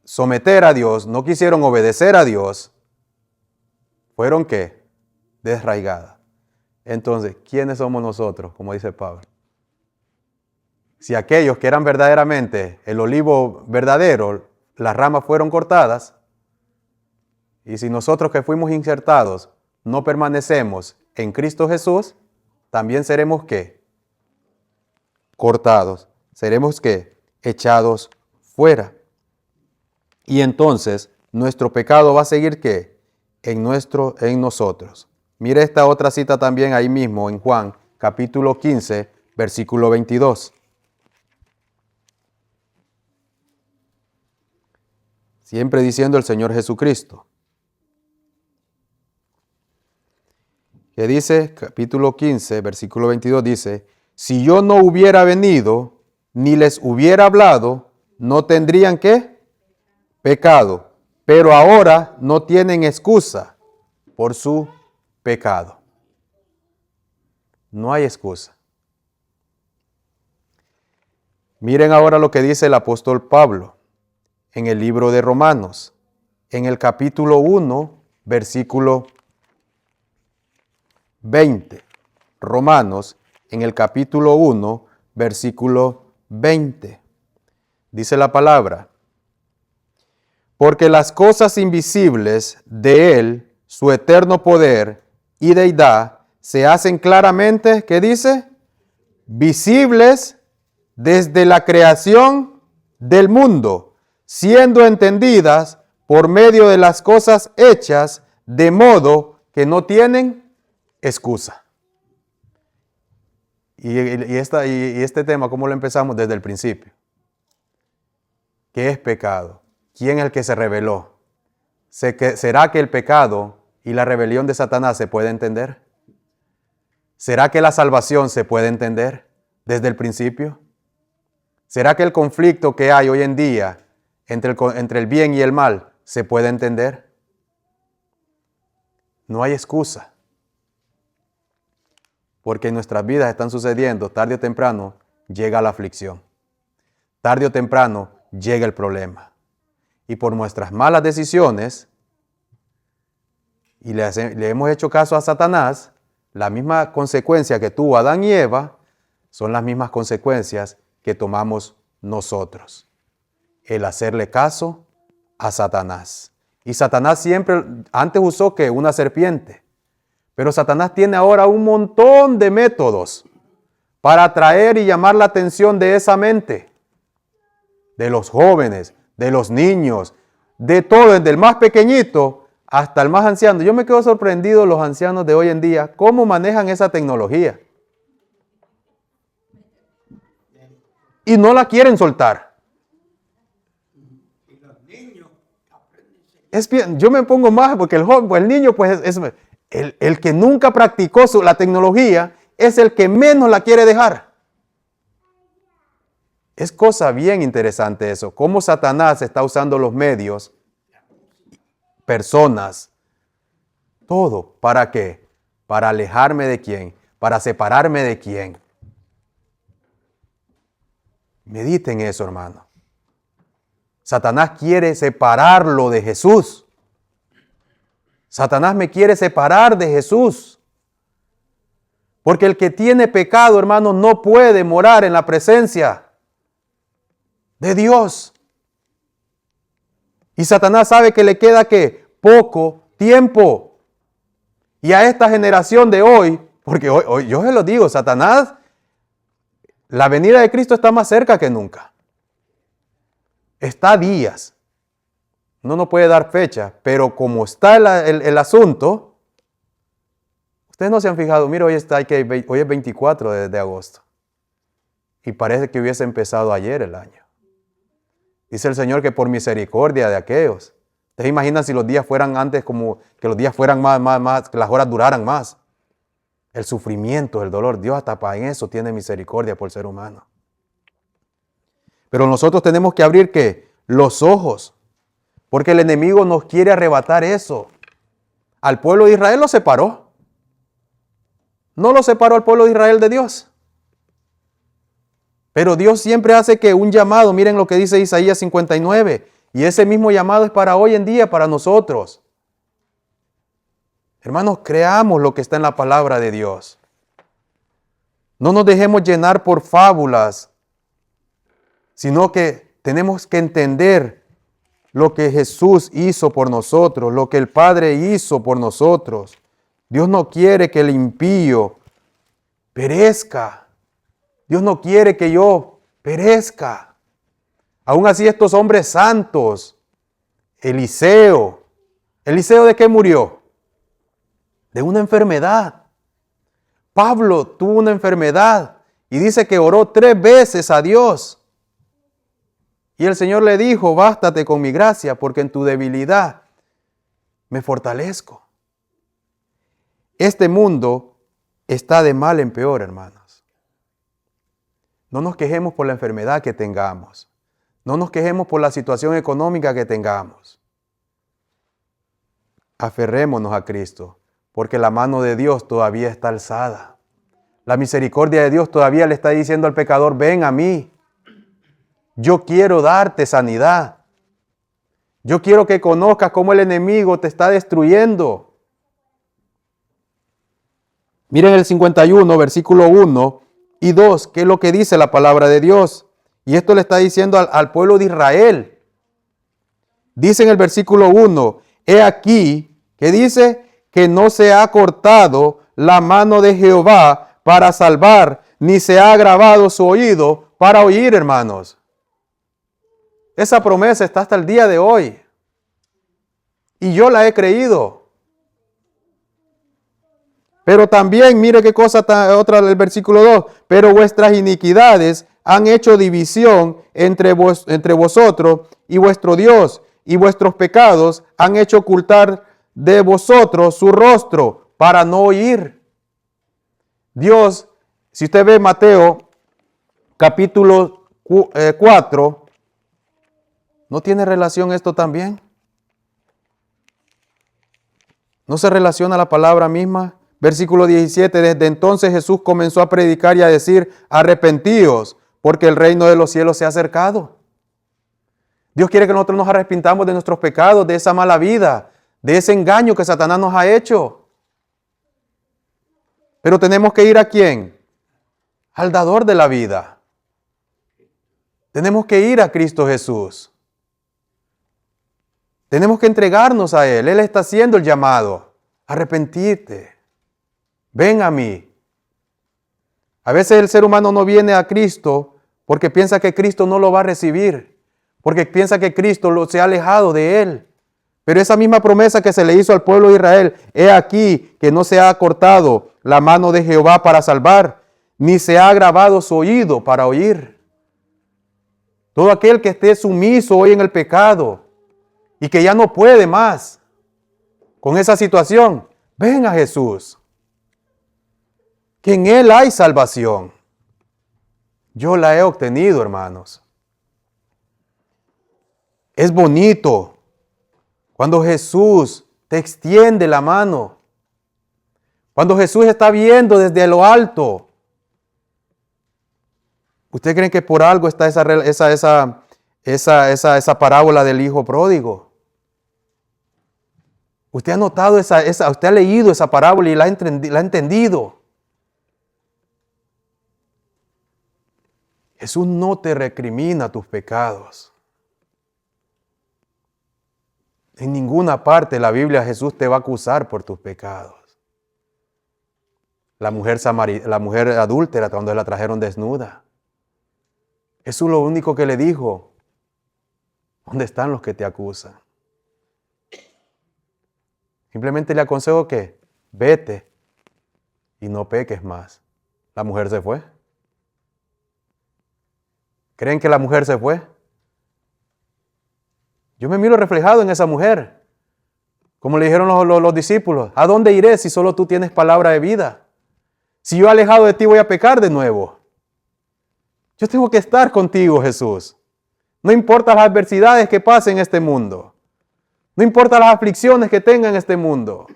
someter a Dios, no quisieron obedecer a Dios, fueron ¿qué? Desraigadas. Entonces, ¿quiénes somos nosotros? Como dice Pablo. Si aquellos que eran verdaderamente el olivo verdadero, las ramas fueron cortadas, y si nosotros que fuimos injertados no permanecemos en Cristo Jesús, también seremos ¿qué? Cortados. Seremos ¿qué? Echados fuera. Y entonces nuestro pecado va a seguir ¿qué? En nosotros. Mire esta otra cita también ahí mismo en Juan, capítulo 15, versículo 22. Siempre diciendo el Señor Jesucristo. Que dice, capítulo 15, versículo 22, dice, si yo no hubiera venido, ni les hubiera hablado, no tendrían ¿qué? Pecado. Pero ahora no tienen excusa por su pecado. No hay excusa. Miren ahora lo que dice el apóstol Pablo en el libro de Romanos, en el capítulo 1, versículo 20. Romanos, en el capítulo 1, versículo 20. Dice la palabra, porque las cosas invisibles de Él, su eterno poder y deidad, se hacen claramente, ¿qué dice? Visibles desde la creación del mundo, siendo entendidas por medio de las cosas hechas, de modo que no tienen excusa. Y este tema, ¿cómo lo empezamos? Desde el principio. ¿Qué es pecado? ¿Quién es el que se rebeló? ¿Será que el pecado y la rebelión de Satanás se puede entender? ¿Será que la salvación se puede entender desde el principio? ¿Será que el conflicto que hay hoy en día entre el bien y el mal se puede entender? No hay excusa. Porque en nuestras vidas están sucediendo, tarde o temprano llega la aflicción. Tarde o temprano llega el problema. Y por nuestras malas decisiones, y le hemos hecho caso a Satanás, la misma consecuencia que tuvo Adán y Eva, son las mismas consecuencias que tomamos nosotros. El hacerle caso a Satanás. Y Satanás siempre, antes usó que una serpiente, pero Satanás tiene ahora un montón de métodos para atraer y llamar la atención de esa mente, de los jóvenes, de los niños, de todo, desde el más pequeñito hasta el más anciano. Yo me quedo sorprendido los ancianos de hoy en día, cómo manejan esa tecnología. Y no la quieren soltar. Es bien, yo me pongo más porque el niño pues es el que nunca practicó la tecnología es el que menos la quiere dejar. Es cosa bien interesante eso, cómo Satanás está usando los medios, personas, todo. ¿Para qué? Para alejarme de quién, para separarme de quién. Mediten eso, hermano. Satanás quiere separarlo de Jesús. Satanás me quiere separar de Jesús. Porque el que tiene pecado, hermano, no puede morar en la presencia de Dios. Y Satanás sabe que le queda ¿qué? Poco tiempo. Y a esta generación de hoy, porque hoy yo se lo digo, Satanás, la venida de Cristo está más cerca que nunca. Está a días. No puede dar fecha, pero como está el asunto, ustedes no se han fijado, mira, hoy es 24 de agosto. Y parece que hubiese empezado ayer el año. Dice el Señor que por misericordia de aquellos. ¿Ustedes imaginan si los días fueran antes como que los días fueran más, que las horas duraran más? El sufrimiento, el dolor, Dios hasta para en eso tiene misericordia por el ser humano. Pero nosotros tenemos que abrir ¿qué? Los ojos, porque el enemigo nos quiere arrebatar eso. Al pueblo de Israel lo separó. No lo separó al pueblo de Israel de Dios. Pero Dios siempre hace que un llamado, miren lo que dice Isaías 59, y ese mismo llamado es para hoy en día, para nosotros. Hermanos, creamos lo que está en la palabra de Dios. No nos dejemos llenar por fábulas, sino que tenemos que entender lo que Jesús hizo por nosotros, lo que el Padre hizo por nosotros. Dios no quiere que el impío perezca. Dios no quiere que yo perezca. Aún así estos hombres santos, ¿Eliseo de qué murió? De una enfermedad. Pablo tuvo una enfermedad y dice que oró 3 veces a Dios. Y el Señor le dijo, bástate con mi gracia, porque en tu debilidad me fortalezco. Este mundo está de mal en peor, hermanos. No nos quejemos por la enfermedad que tengamos. No nos quejemos por la situación económica que tengamos. Aferrémonos a Cristo, porque la mano de Dios todavía está alzada. La misericordia de Dios todavía le está diciendo al pecador, ven a mí. Yo quiero darte sanidad. Yo quiero que conozcas cómo el enemigo te está destruyendo. Miren el 51, versículo 1 y 2, que es lo que dice la palabra de Dios. Y esto le está diciendo al pueblo de Israel. Dice en el versículo 1, he aquí, que dice que no se ha cortado la mano de Jehová para salvar, ni se ha agravado su oído para oír, hermanos. Esa promesa está hasta el día de hoy. Y yo la he creído. Pero también, mire qué cosa otra del versículo 2. Pero vuestras iniquidades han hecho división entre vosotros y vuestro Dios. y vuestros pecados han hecho ocultar de vosotros su rostro para no oír. Dios, si usted ve Mateo capítulo 4, ¿no tiene relación esto también? ¿No se relaciona la palabra misma? Versículo 17, desde entonces Jesús comenzó a predicar y a decir, arrepentíos, porque el reino de los cielos se ha acercado. Dios quiere que nosotros nos arrepintamos de nuestros pecados, de esa mala vida, de ese engaño que Satanás nos ha hecho. Pero tenemos que ir ¿a quién? Al dador de la vida. Tenemos que ir a Cristo Jesús. Tenemos que entregarnos a Él. Él está haciendo el llamado. Arrepentirte. Ven a mí. A veces el ser humano no viene a Cristo porque piensa que Cristo no lo va a recibir. Porque piensa que Cristo se ha alejado de Él. Pero esa misma promesa que se le hizo al pueblo de Israel, he aquí que no se ha cortado la mano de Jehová para salvar, ni se ha agravado su oído para oír. Todo aquel que esté sumiso hoy en el pecado y que ya no puede más con esa situación, ven a Jesús. Que en Él hay salvación. Yo la he obtenido, hermanos. Es bonito cuando Jesús te extiende la mano. Cuando Jesús está viendo desde lo alto. ¿Usted cree que por algo está esa parábola del hijo pródigo? ¿Usted ha notado usted ha leído esa parábola y la ha entendido? Jesús no te recrimina tus pecados. En ninguna parte de la Biblia Jesús te va a acusar por tus pecados. La mujer adúltera cuando la trajeron desnuda. Jesús lo único que le dijo, ¿dónde están los que te acusan? Simplemente le aconsejo que vete y no peques más. La mujer se fue. ¿Creen que la mujer se fue? Yo me miro reflejado en esa mujer. Como le dijeron los discípulos, ¿a dónde iré si solo tú tienes palabra de vida? Si yo alejado de ti voy a pecar de nuevo. Yo tengo que estar contigo, Jesús. No importa las adversidades que pasen en este mundo. No importa las aflicciones que tenga en este mundo.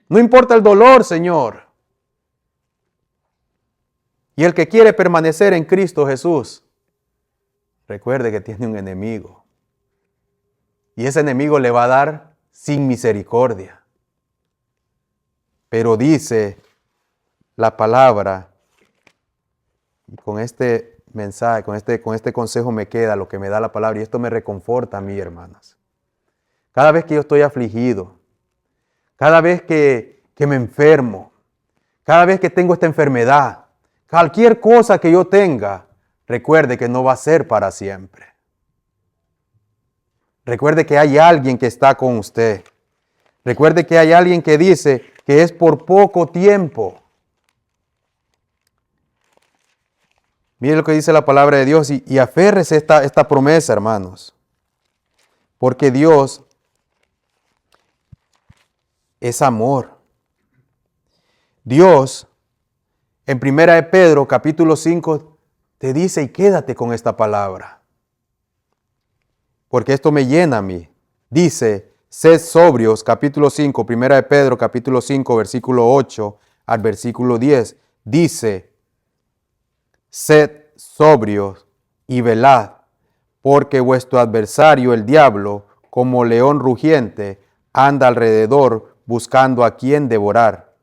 No importa el dolor, Señor. Y el que quiere permanecer en Cristo Jesús, recuerde que tiene un enemigo. Y ese enemigo le va a dar sin misericordia. Pero dice la palabra, y con este mensaje, con este consejo me queda lo que me da la palabra, y esto me reconforta a mí, hermanas. Cada vez que yo estoy afligido, cada vez que me enfermo, cada vez que tengo esta enfermedad, cualquier cosa que yo tenga, recuerde que no va a ser para siempre. Recuerde que hay alguien que está con usted. Recuerde que hay alguien que dice que es por poco tiempo. Mire lo que dice la palabra de Dios y aférrese esta promesa, hermanos. Porque Dios es amor. Dios, en 1 de Pedro, capítulo 5, te dice y quédate con esta palabra. Porque esto me llena a mí. Dice, sed sobrios, capítulo 5, 1 de Pedro, capítulo 5, versículo 8 al versículo 10. Dice, sed sobrios y velad, porque vuestro adversario, el diablo, como león rugiente, anda alrededor buscando a quien devorar.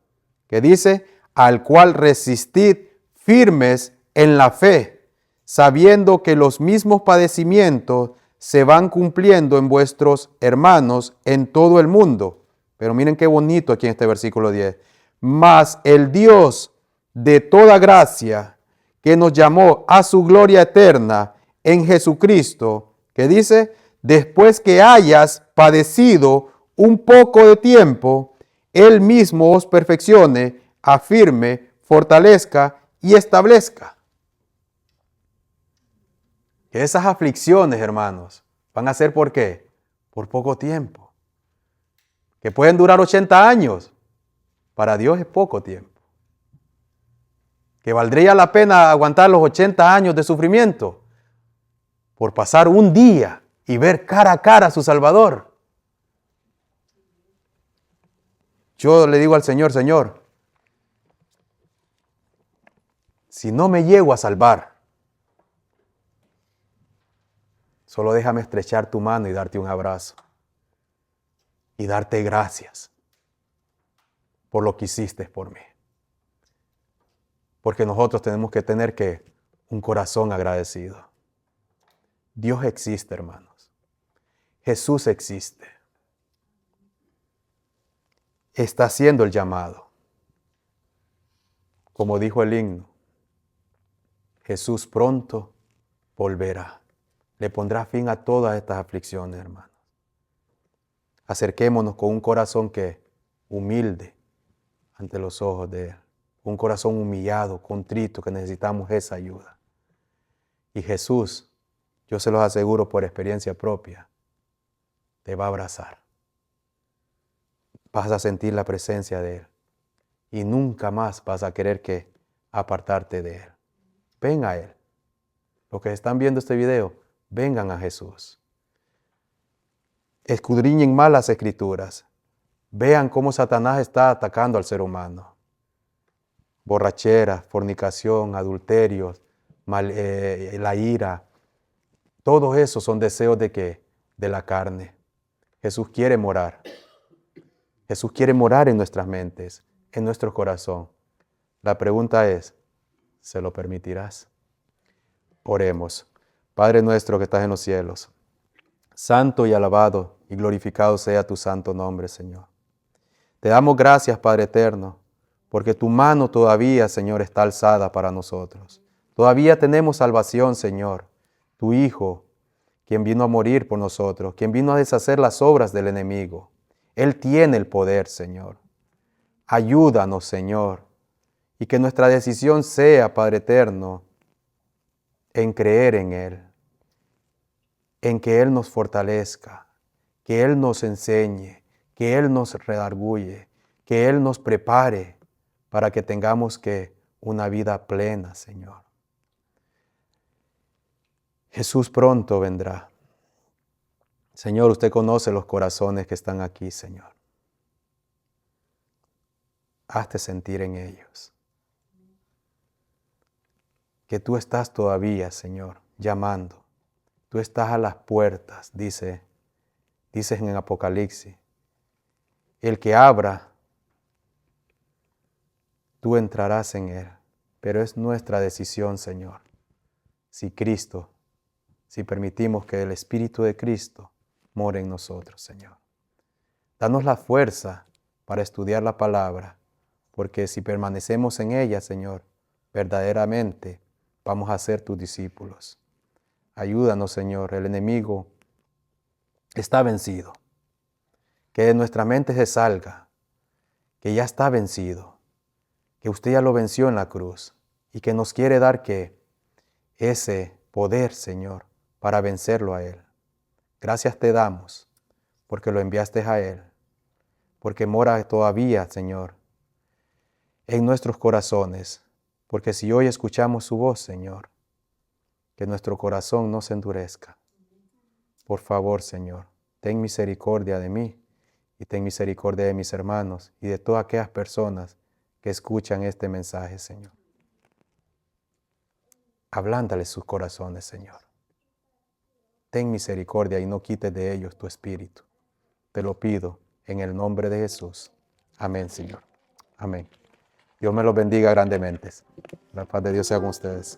Que dice, al cual resistid firmes en la fe, sabiendo que los mismos padecimientos se van cumpliendo en vuestros hermanos en todo el mundo. Pero miren qué bonito aquí en este versículo 10. Mas el Dios de toda gracia, que nos llamó a su gloria eterna en Jesucristo, que dice, después que hayas padecido un poco de tiempo, Él mismo os perfeccione, afirme, fortalezca y establezca. Que esas aflicciones, hermanos, van a ser ¿por qué? por poco tiempo. Que pueden durar 80 años. Para Dios es poco tiempo. Que valdría la pena aguantar los 80 años de sufrimiento por pasar un día y ver cara a cara a su Salvador. Yo le digo al Señor, Señor, si no me llego a salvar, solo déjame estrechar tu mano y darte un abrazo. Y darte gracias por lo que hiciste por mí. Porque nosotros tenemos que tener un corazón agradecido. Dios existe, hermanos. Jesús existe. Está haciendo el llamado. Como dijo el himno, Jesús pronto volverá. Le pondrá fin a todas estas aflicciones, hermanos. Acerquémonos con un corazón humilde ante los ojos de Él. Un corazón humillado, contrito, que necesitamos esa ayuda. Y Jesús, yo se los aseguro por experiencia propia, te va a abrazar. Vas a sentir la presencia de Él. Y nunca más vas a querer apartarte de Él. Ven a Él. Los que están viendo este video, vengan a Jesús. Escudriñen más las Escrituras. Vean cómo Satanás está atacando al ser humano. Borrachera, fornicación, adulterios, la ira. Todo eso son deseos de la carne. Jesús quiere morar. Jesús quiere morar en nuestras mentes, en nuestro corazón. La pregunta es, ¿se lo permitirás? Oremos. Padre nuestro que estás en los cielos, santo y alabado y glorificado sea tu santo nombre, Señor. Te damos gracias, Padre eterno, porque tu mano todavía, Señor, está alzada para nosotros. Todavía tenemos salvación, Señor. Tu Hijo, quien vino a morir por nosotros, quien vino a deshacer las obras del enemigo. Él tiene el poder, Señor. Ayúdanos, Señor, y que nuestra decisión sea, Padre eterno, en creer en Él, en que Él nos fortalezca, que Él nos enseñe, que Él nos redarguye, que Él nos prepare para que tengamos una vida plena, Señor. Jesús pronto vendrá. Señor, usted conoce los corazones que están aquí, Señor. Hazte sentir en ellos que tú estás todavía, Señor, llamando. Tú estás a las puertas, dices en Apocalipsis. El que abra, tú entrarás en él. Pero es nuestra decisión, Señor. Si permitimos que el Espíritu de Cristo more en nosotros, Señor. Danos la fuerza para estudiar la palabra, porque si permanecemos en ella, Señor, verdaderamente vamos a ser tus discípulos. Ayúdanos, Señor, el enemigo está vencido. Que de nuestra mente se salga, que ya está vencido, que usted ya lo venció en la cruz y que nos quiere dar ese poder, Señor, para vencerlo a Él. Gracias te damos porque lo enviaste a Él, porque mora todavía, Señor, en nuestros corazones, porque si hoy escuchamos su voz, Señor, que nuestro corazón no se endurezca. Por favor, Señor, ten misericordia de mí y ten misericordia de mis hermanos y de todas aquellas personas que escuchan este mensaje, Señor. Ablándales sus corazones, Señor. Ten misericordia y no quites de ellos tu espíritu. Te lo pido en el nombre de Jesús. Amén, Señor. Amén. Dios me los bendiga grandemente. La paz de Dios sea con ustedes.